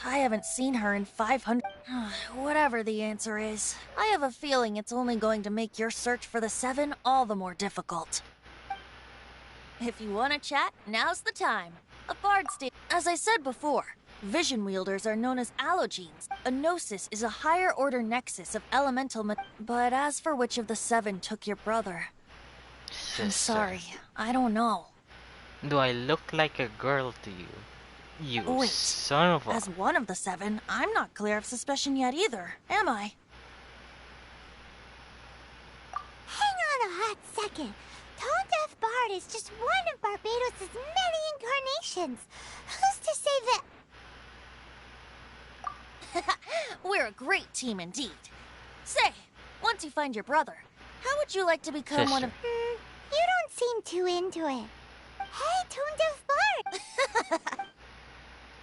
I haven't seen her in 500... Whatever the answer is, I have a feeling it's only going to make your search for the Seven all the more difficult. If you want to chat, now's the time. A bard state... As I said before, vision wielders are known as allogenes. A gnosis is a higher order nexus of elemental... But as for which of the Seven took your brother... I'm sorry, I don't know. Do I look like a girl to you? You Wait, son of a... As one of the Seven, I'm not clear of suspicion yet either, am I? Hang on a hot second. Tone Deaf Bard is just one of Barbados' many incarnations. Who's to say that... We're a great team indeed. Say, once you find your brother, how would you like to become one of... you don't seem too into it. Hey, Tone Deaf Bard!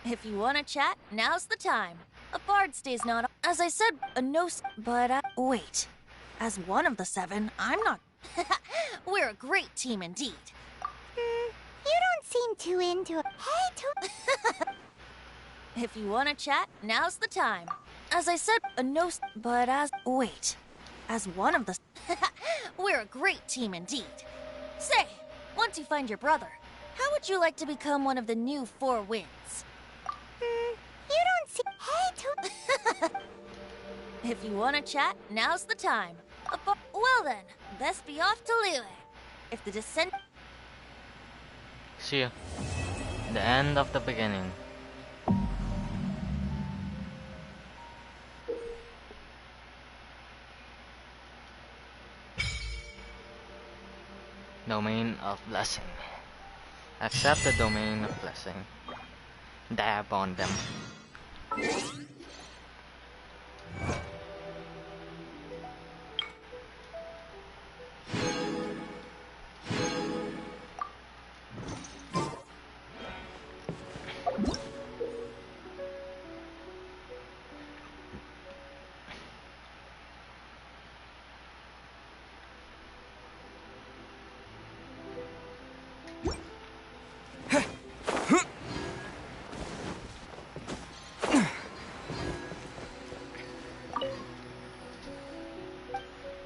If you want to chat, now's the time. A bard stays not... As I said, a no... But, wait. As one of the Seven, I'm not... We're a great team indeed. You don't seem too into it. Hey, If you want to chat, now's the time. As I said, a no... But as... Wait. as one of the... We're a great team indeed. Say, once you find your brother, how would you like to become one of the new Four Winds? You don't see... Hey, If you want to chat, now's the time. Well then, best be off to Liyue. If the descent... See ya. The end of the beginning. Domain of Blessing. Accept the Domain of Blessing. Dab on them.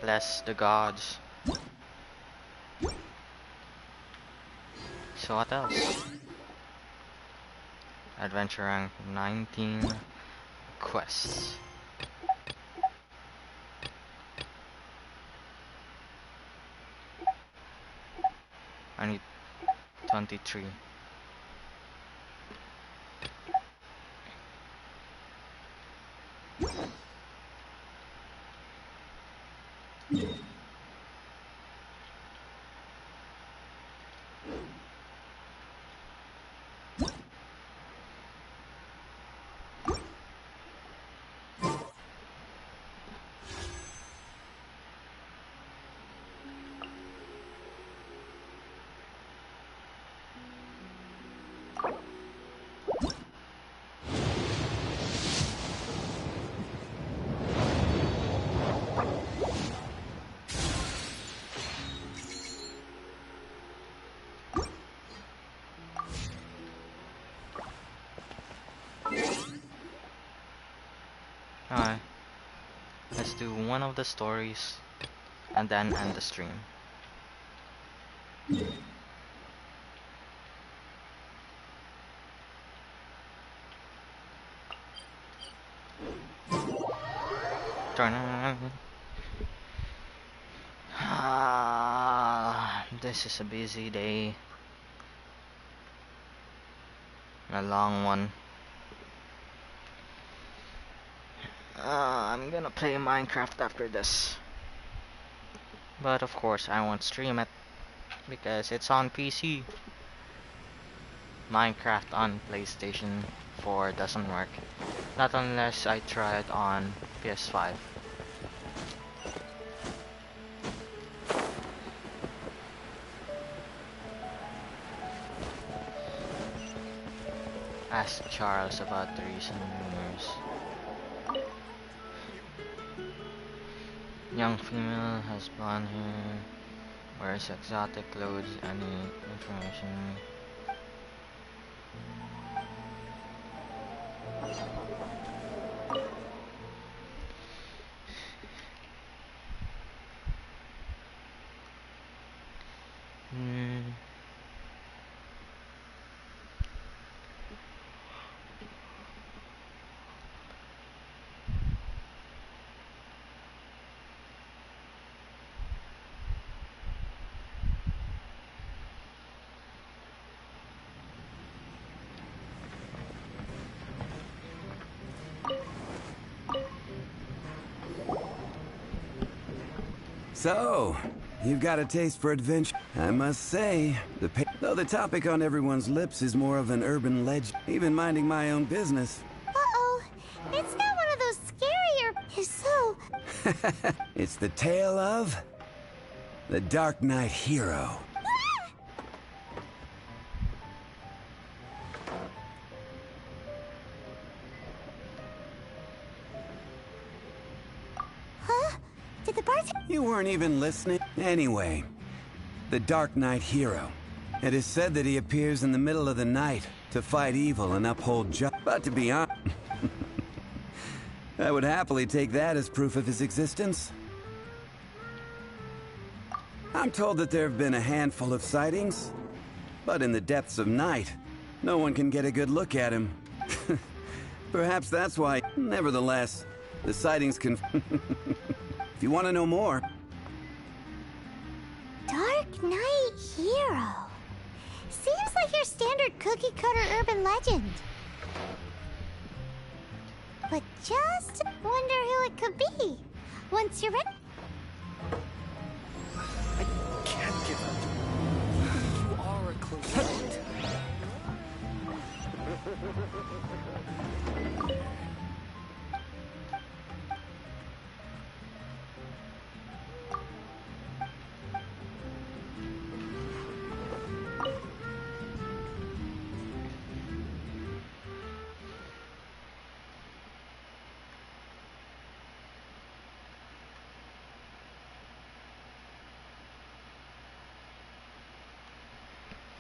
Bless the gods. So what else? Adventure rank 19 quests. I need 23. Alright, let's do one of the stories and then end the stream. This is a busy day. A long one. I'm gonna play Minecraft after this. But of course I won't stream it because it's on PC. Minecraft on PlayStation 4 doesn't work. Not unless I try it on PS5. Ask Charles about the recent rumors. Young female has blonde hair, wears exotic clothes. Any information? So, you've got a taste for adventure. I must say, though the topic on everyone's lips is more of an urban legend, even minding my own business. Uh-oh. It's not one of those scarier... If so... It's the tale of... the Dark Knight Hero. Did the bartender... You weren't even listening. Anyway, the Dark Knight Hero. It is said that he appears in the middle of the night to fight evil and uphold justice. But to be honest, I would happily take that as proof of his existence. I'm told that there have been a handful of sightings, but in the depths of night, no one can get a good look at him. Perhaps that's why. Nevertheless, the sightings can... If you want to know more... Dark Knight Hero. Seems like your standard cookie-cutter urban legend. But just wonder who it could be. Once you're ready... I can't give up. You are a close friend.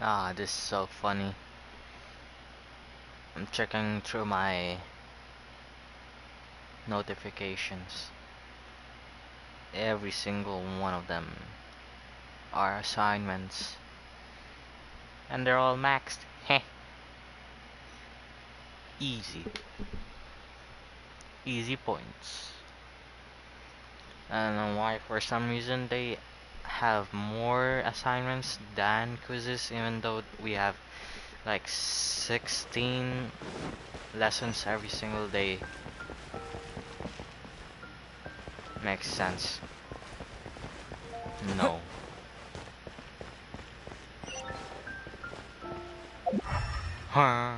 Ah, this is so funny. I'm checking through my notifications. Every single one of them are assignments. And they're all maxed. Heh. Easy. Easy points. I don't know why, for some reason they have more assignments than quizzes, even though we have like 16 lessons every single day. Makes sense. No. Huh.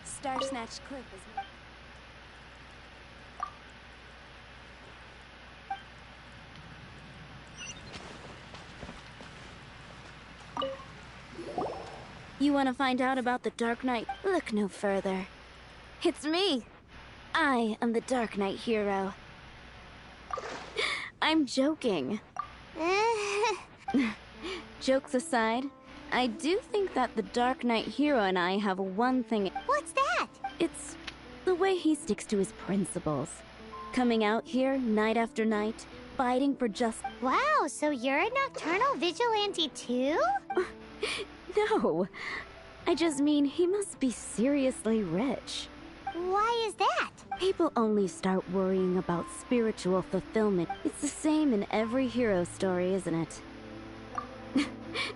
Star Snatch clip is... You want to find out about the Dark Knight? Look no further. It's me. I am the Dark Knight Hero. I'm joking. Jokes aside, I do think that the Dark Knight Hero and I have one thing. What's that? It's the way he sticks to his principles. Coming out here night after night, fighting for just... Wow, so you're a nocturnal vigilante too? No. I just mean he must be seriously rich. Why is that? People only start worrying about spiritual fulfillment. It's the same in every hero story, isn't it?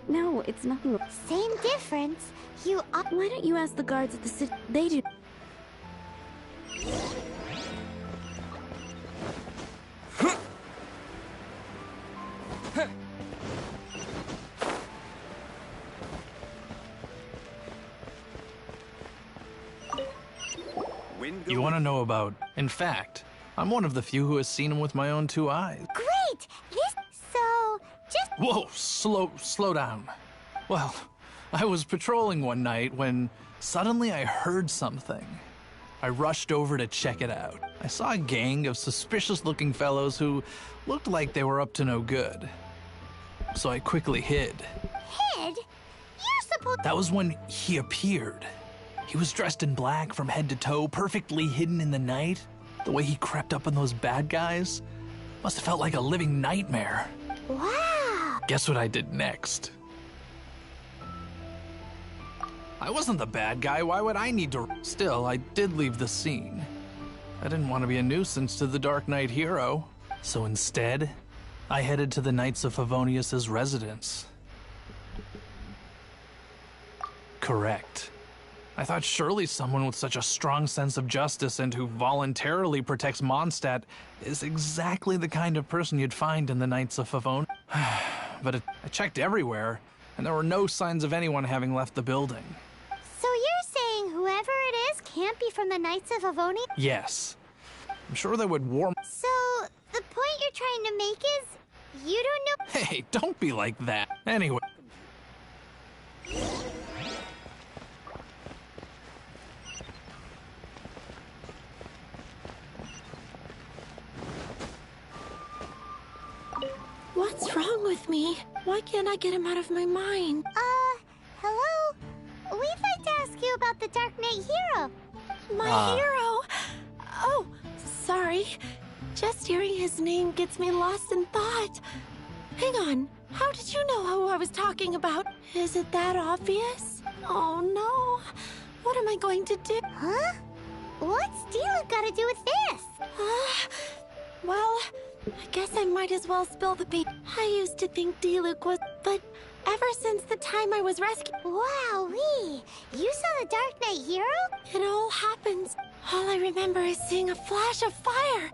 No, it's nothing. Same difference. You are... Why don't you ask the guards at the city? They do. You want to know about... In fact, I'm one of the few who has seen him with my own 2 eyes. Great! This... So... Just... Whoa, slow down. Well, I was patrolling one night when suddenly I heard something. I rushed over to check it out. I saw a gang of suspicious-looking fellows who looked like they were up to no good. So I quickly hid. Hid? You're supposed... That was when he appeared. He was dressed in black from head to toe, perfectly hidden in the night. The way he crept up on those bad guys must have felt like a living nightmare. Wow! Guess what I did next? I wasn't the bad guy, why would I need to... Still, I did leave the scene. I didn't want to be a nuisance to the Dark Knight Hero. So instead, I headed to the Knights of Favonius's residence. Correct. I thought surely someone with such a strong sense of justice and who voluntarily protects Mondstadt is exactly the kind of person you'd find in the Knights of Favonius. But I checked everywhere, and there were no signs of anyone having left the building. So you're saying whoever it is can't be from the Knights of Favonius? Yes. I'm sure they would warn... So, the point you're trying to make is... You don't know. Hey, don't be like that. Anyway. What's wrong with me? Why can't I get him out of my mind? Hello? We'd like to ask you about the Dark Knight Hero. My hero? Oh, sorry. Just hearing his name gets me lost in thought. Hang on. How did you know who I was talking about? Is it that obvious? Oh no. What am I going to do? Huh? What's Diluc got to do with this? Well, I guess I might as well spill the beans. I used to think Diluc was, but ever since the time I was rescued. Wowee! You saw the Dark Knight Hero? It all happens. All I remember is seeing a flash of fire.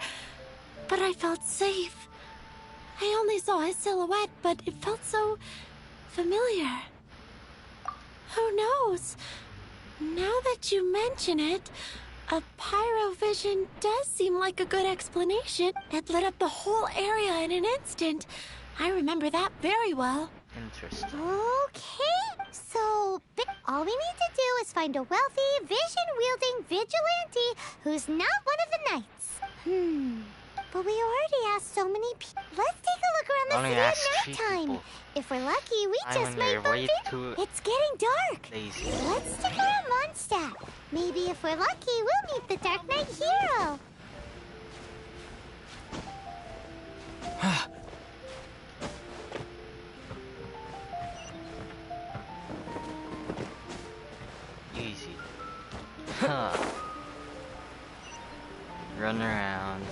But I felt safe. I only saw his silhouette, but it felt so familiar. Who knows? Now that you mention it, a pyrovision does seem like a good explanation. It lit up the whole area in an instant. I remember that very well. Interesting. Okay, so all we need to do is find a wealthy, vision-wielding vigilante who's not one of the knights. But we already asked so many people. Let's take a look around the Only city at asked 3 nighttime. people. If we're lucky, we I'm just in might there bump way into... too It's getting dark. lazy. Let's stick around Mondstadt. Maybe if we're lucky, we'll meet the Dark Knight Hero. Easy. Huh. Run around.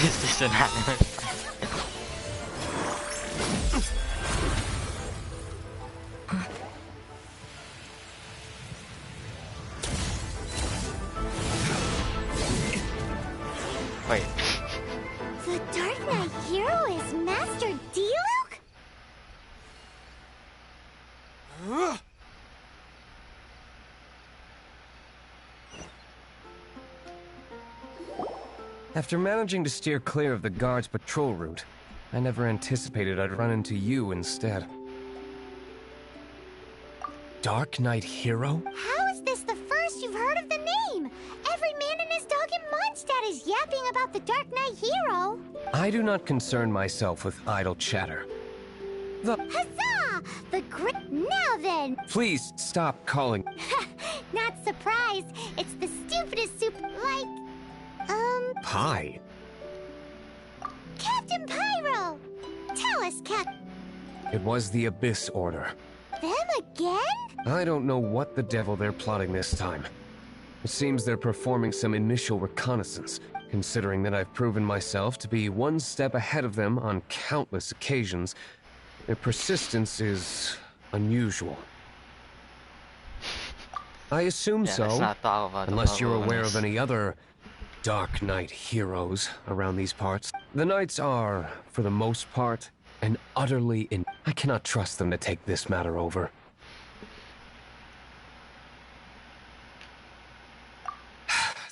Is this an anime? Wait. The Dark Knight Hero is Master Diluc? After managing to steer clear of the guard's patrol route, I never anticipated I'd run into you instead. Dark Knight Hero? How is this the first you've heard of the name? Every man and his dog in Mondstadt is yapping about the Dark Knight Hero. I do not concern myself with idle chatter. Huzzah! The great... Now then! Please stop calling. Not surprised. It's the stupidest like... Pie. Captain Pyro! Tell us, It was the Abyss Order. Them again? I don't know what the devil they're plotting this time. It seems they're performing some initial reconnaissance, considering that I've proven myself to be one step ahead of them on countless occasions. Their persistence is unusual. I assume Let's so, not talk about the unless you're aware Pavlonis. of any other Dark Knight heroes around these parts. The Knights are, for the most part, and utterly I cannot trust them to take this matter over.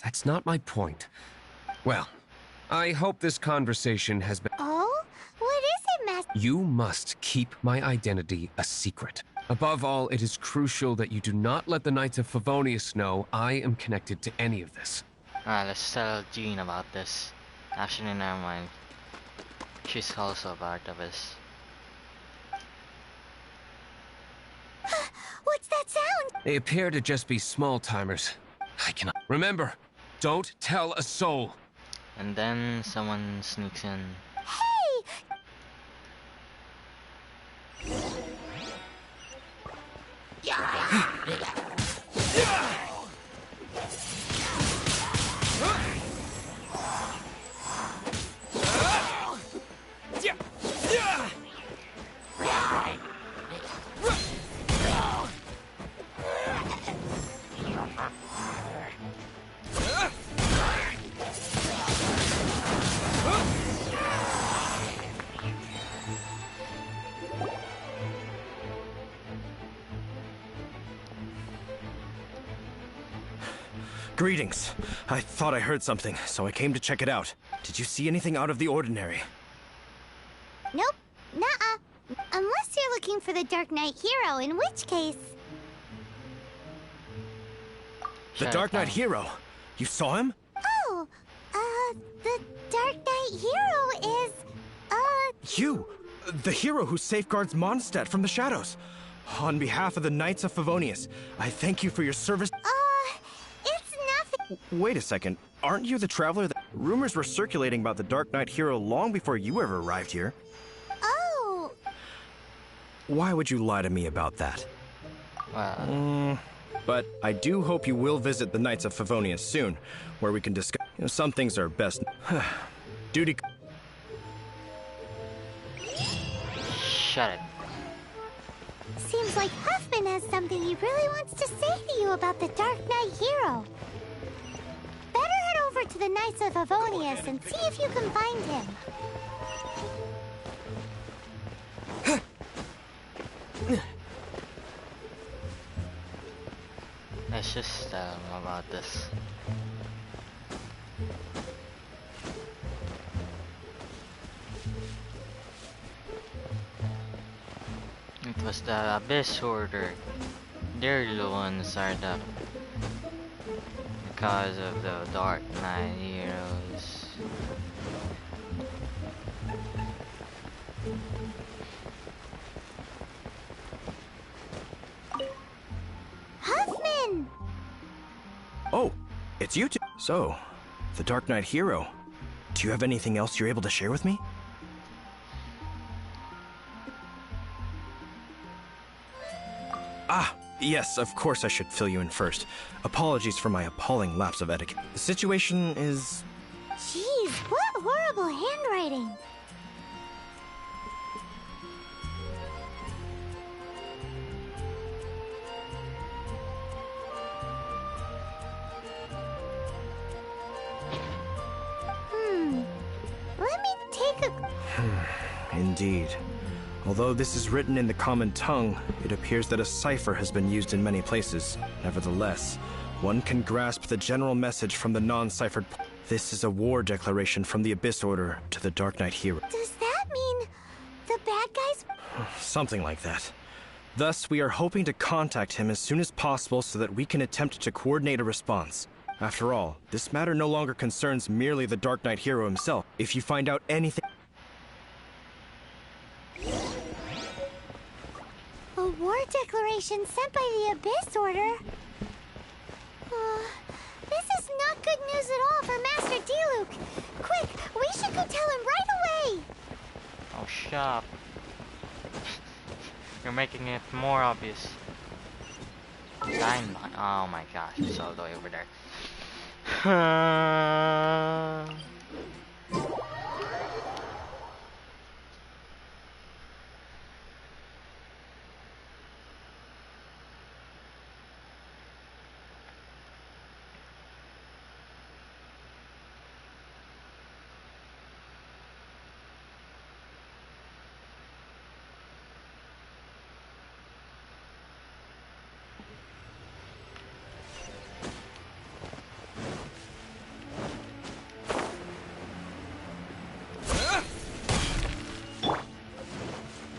That's not my point. Well, I hope this conversation has been... Oh? What is it, Master? You must keep my identity a secret. Above all, it is crucial that you do not let the Knights of Favonius know I am connected to any of this. Alright, let's tell Jean about this. Actually, never mind. She's also a part of this. What's that sound? They appear to just be small-timers. I cannot... Remember, don't tell a soul. And then someone sneaks in. Hey! Greetings. I thought I heard something, so I came to check it out. Did you see anything out of the ordinary? Nope. Nuh-uh. Unless you're looking for the Dark Knight hero, in which case... The Dark Knight hero? You saw him? Oh, the Dark Knight hero is, You! The hero who safeguards Mondstadt from the shadows. On behalf of the Knights of Favonius, I thank you for your service. It's nothing. Wait a second. Aren't you the traveler that... Rumors were circulating about the Dark Knight hero long before you ever arrived here. Oh. Why would you lie to me about that? But I do hope you will visit the Knights of Favonius soon, where we can discuss... some things are best... Duty... Shut it. Seems like Huffman has something he really wants to say to you about the Dark Knight hero. Better head over to the Knights of Favonius and see if you can find him. Let's just tell him about this. It was the Abyss Order. They're the ones are the... because of the Dark Knight heroes. Huffman! Oh, it's you two. So, the Dark Knight hero. Do you have anything else you're able to share with me? Ah, yes, of course I should fill you in first. Apologies for my appalling lapse of etiquette. The situation is... Jeez, what horrible handwriting. Let me take a... Indeed. Although this is written in the common tongue, it appears that a cipher has been used in many places. Nevertheless, one can grasp the general message from the non-ciphered... This is a war declaration from the Abyss Order to the Dark Knight hero. Does that mean the bad guys... Something like that. Thus, we are hoping to contact him as soon as possible so that we can attempt to coordinate a response. After all, this matter no longer concerns merely the Dark Knight hero himself. If you find out anything... A war declaration sent by the Abyss Order? This is not good news at all for Master Diluc. Quick, we should go tell him right away! Oh, shut up. You're making it more obvious. Dynamite. Oh my gosh, it's all the way over there.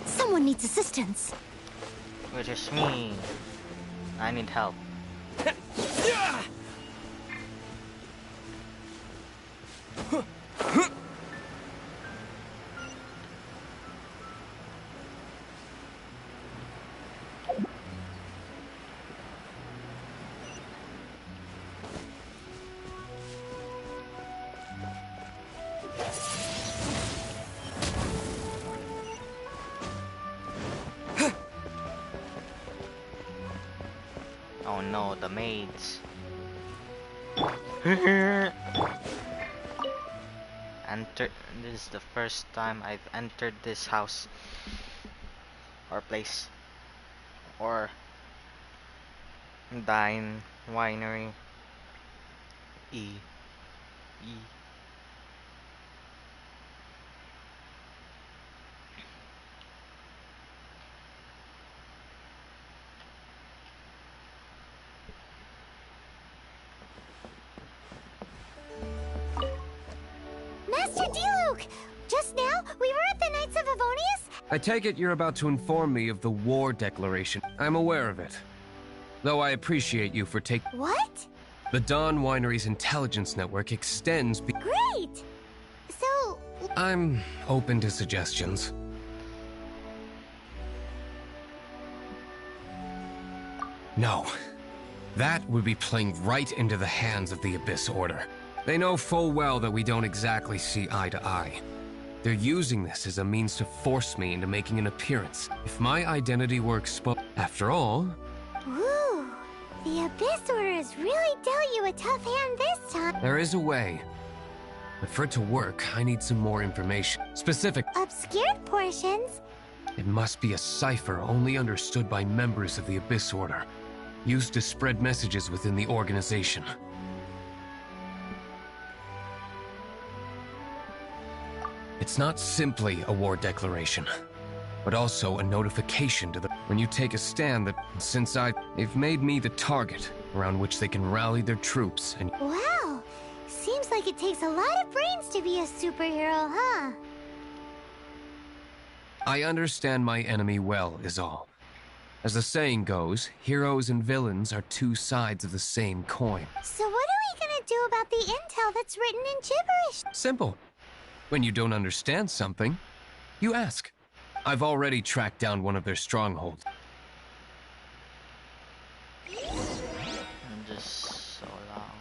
Someone needs assistance. Which is me. I need help. Oh no, the maids. Enter. This is the first time I've entered this house or place or dine winery. E. E. Master Diluc! Just now, we were at the Knights of Avonius? I take it you're about to inform me of the war declaration. I'm aware of it. Though I appreciate you for taking... What? The Dawn Winery's intelligence network extends Great! So... I'm open to suggestions. No. That would be playing right into the hands of the Abyss Order. They know full well that we don't exactly see eye to eye. They're using this as a means to force me into making an appearance. If my identity were exposed... After all... Ooh, the Abyss Order has really dealt you a tough hand this time. There is a way. But for it to work, I need some more information. Specific... Obscured portions? It must be a cipher only understood by members of the Abyss Order, used to spread messages within the organization. It's not simply a war declaration, but also a notification to the... When you take a stand that, since they've made me the target around which they can rally their troops and... Wow! Seems like it takes a lot of brains to be a superhero, huh? I understand my enemy well, is all. As the saying goes, heroes and villains are two sides of the same coin. So what are we gonna do about the intel that's written in gibberish? Simple. When you don't understand something, you ask. I've already tracked down one of their strongholds. I'm just so long.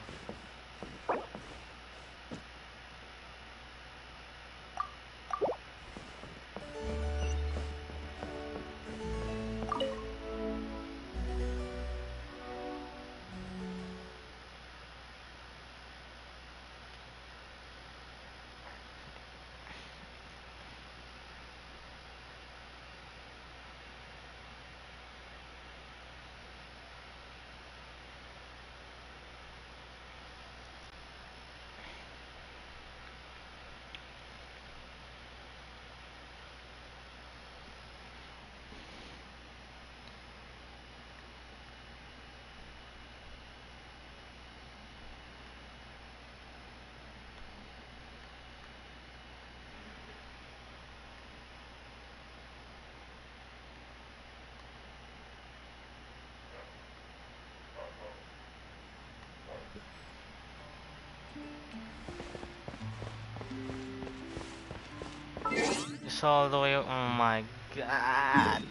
It's all the way. Oh my god.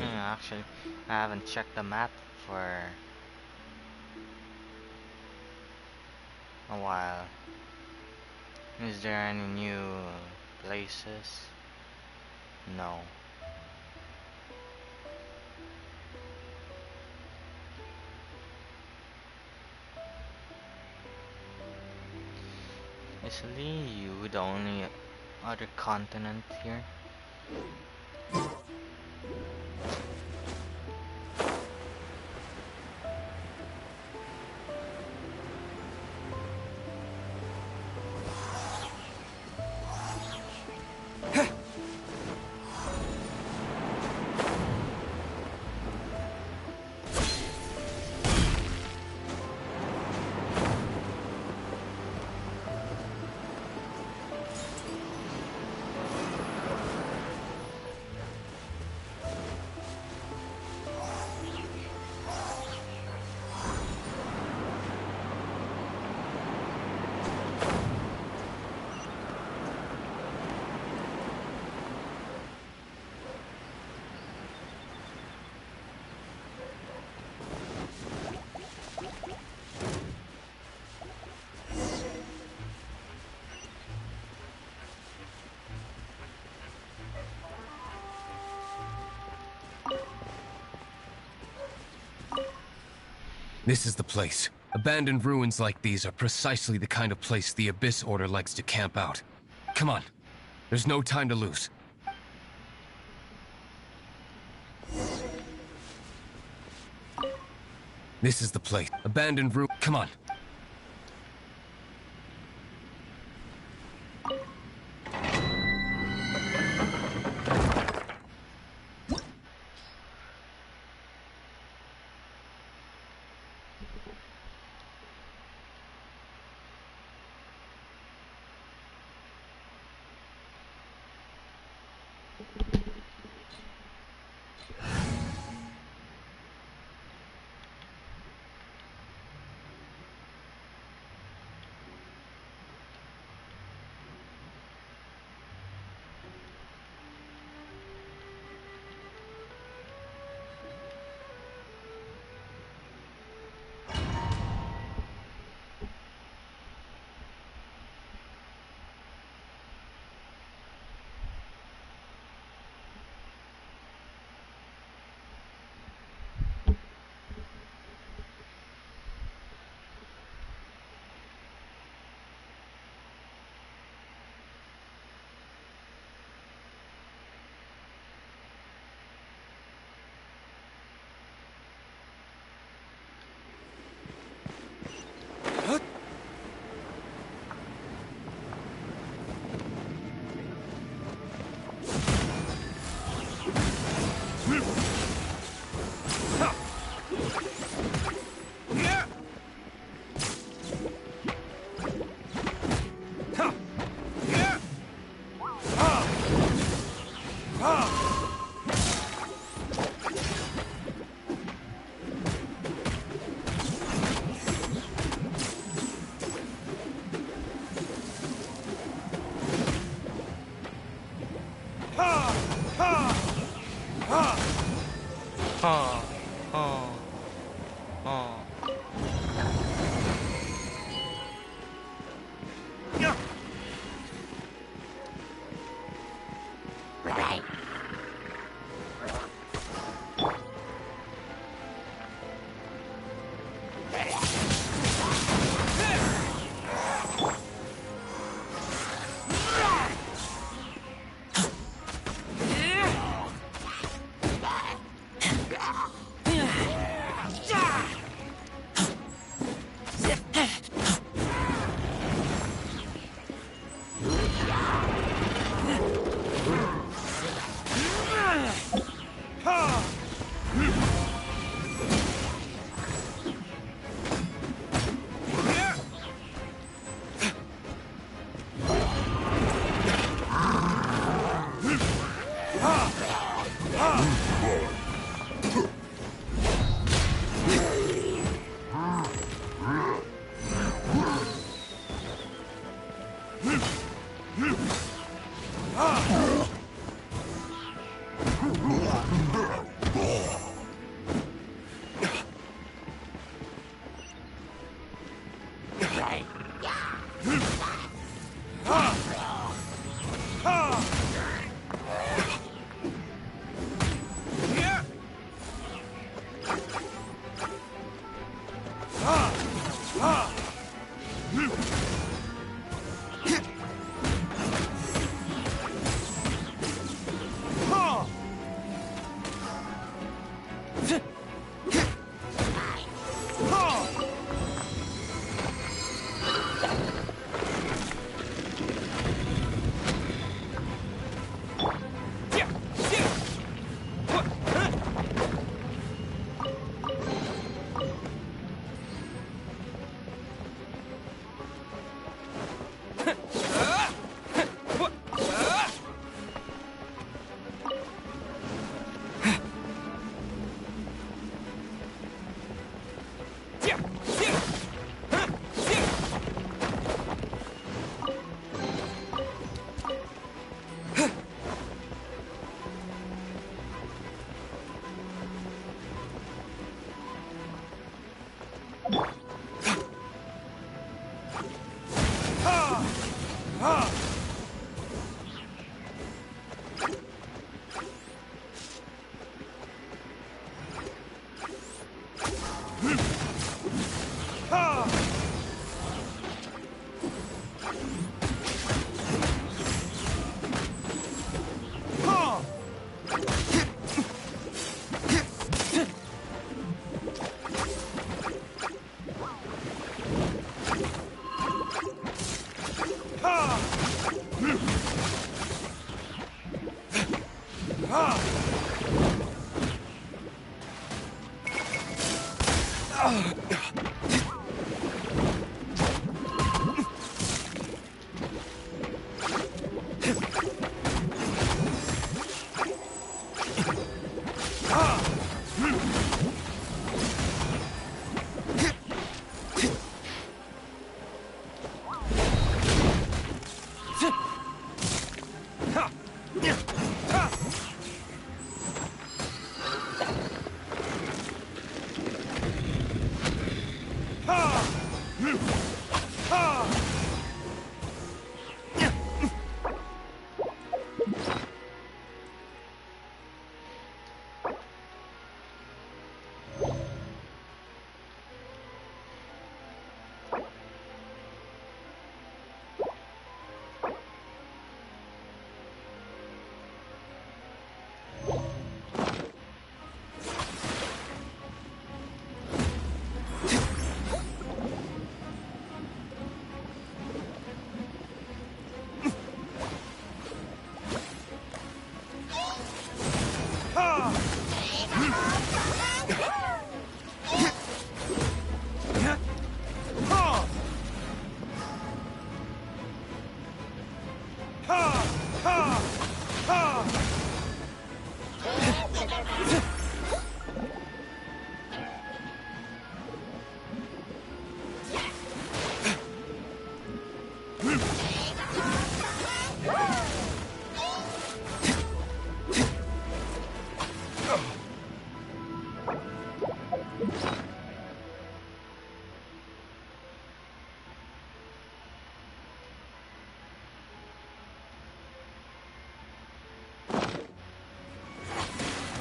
Actually, I haven't checked the map for a while. Is there any new places? No. Is Liu the only other continent here? This is the place. Abandoned ruins like these are precisely the kind of place the Abyss Order likes to camp out. Come on. There's no time to lose. This is the place. Abandoned ruin. Come on.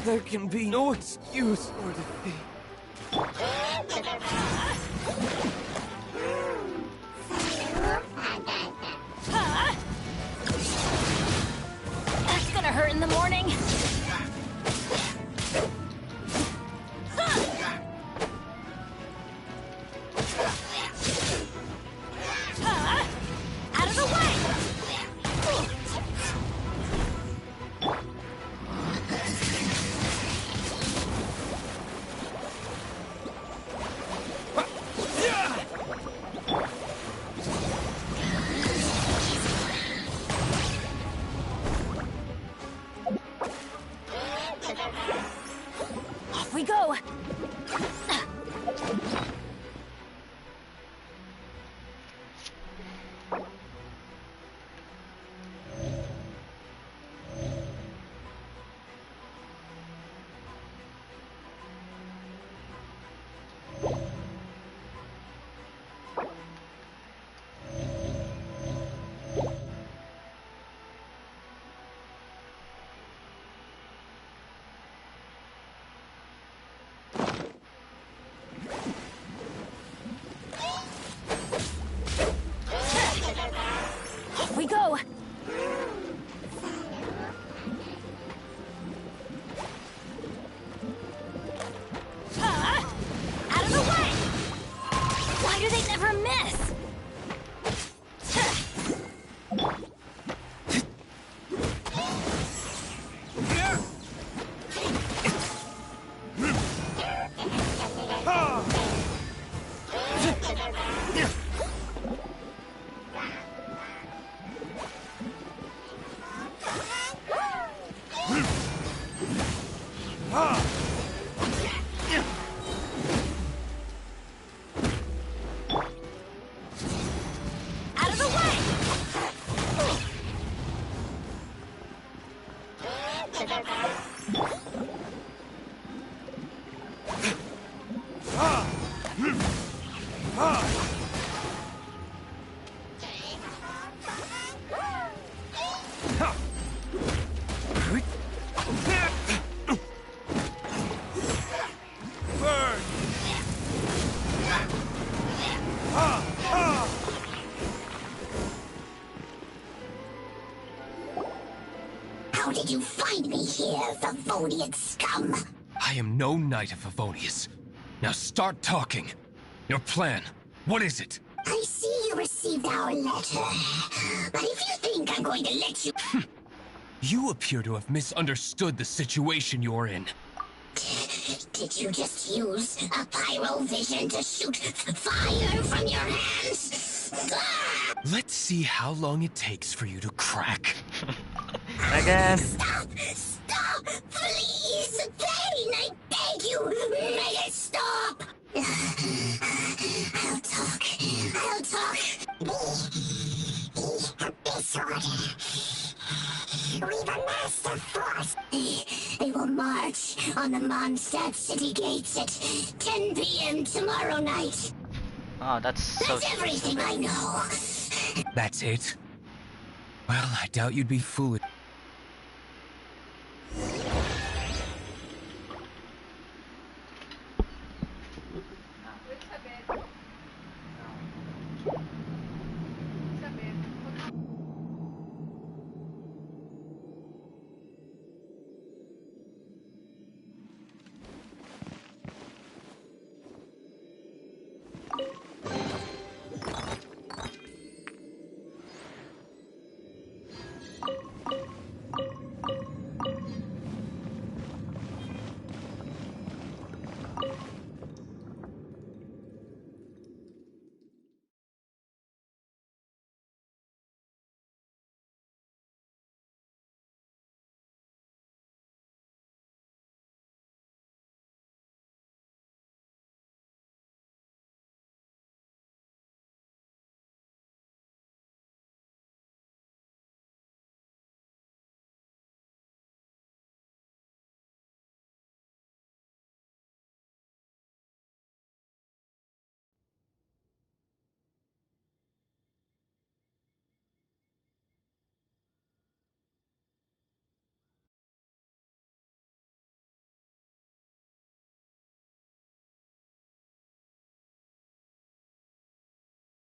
There can be no excuse for defeat. That's gonna hurt in the morning. Out of the way! Off we go! Off we go! Out of the way! Why do they never miss? Out of the way! How did you find me here, Favonian scum? I am no knight of Favonius. Now start talking. Your plan, what is it? I see you received our letter. But if you think I'm going to let you... You appear to have misunderstood the situation you're in. Did you just use a pyro vision to shoot fire from your hands? Let's see how long it takes for you to crack. Again. Stop! Stop! Please! Pain, I beg you! Make it stop! I'll talk. I'll talk. Disorder. We've amassed a force. They will march on the Mondstadt city gates at 10 p.m. tomorrow night. Oh, that's everything I know. That's it? Well, I doubt you'd be foolish.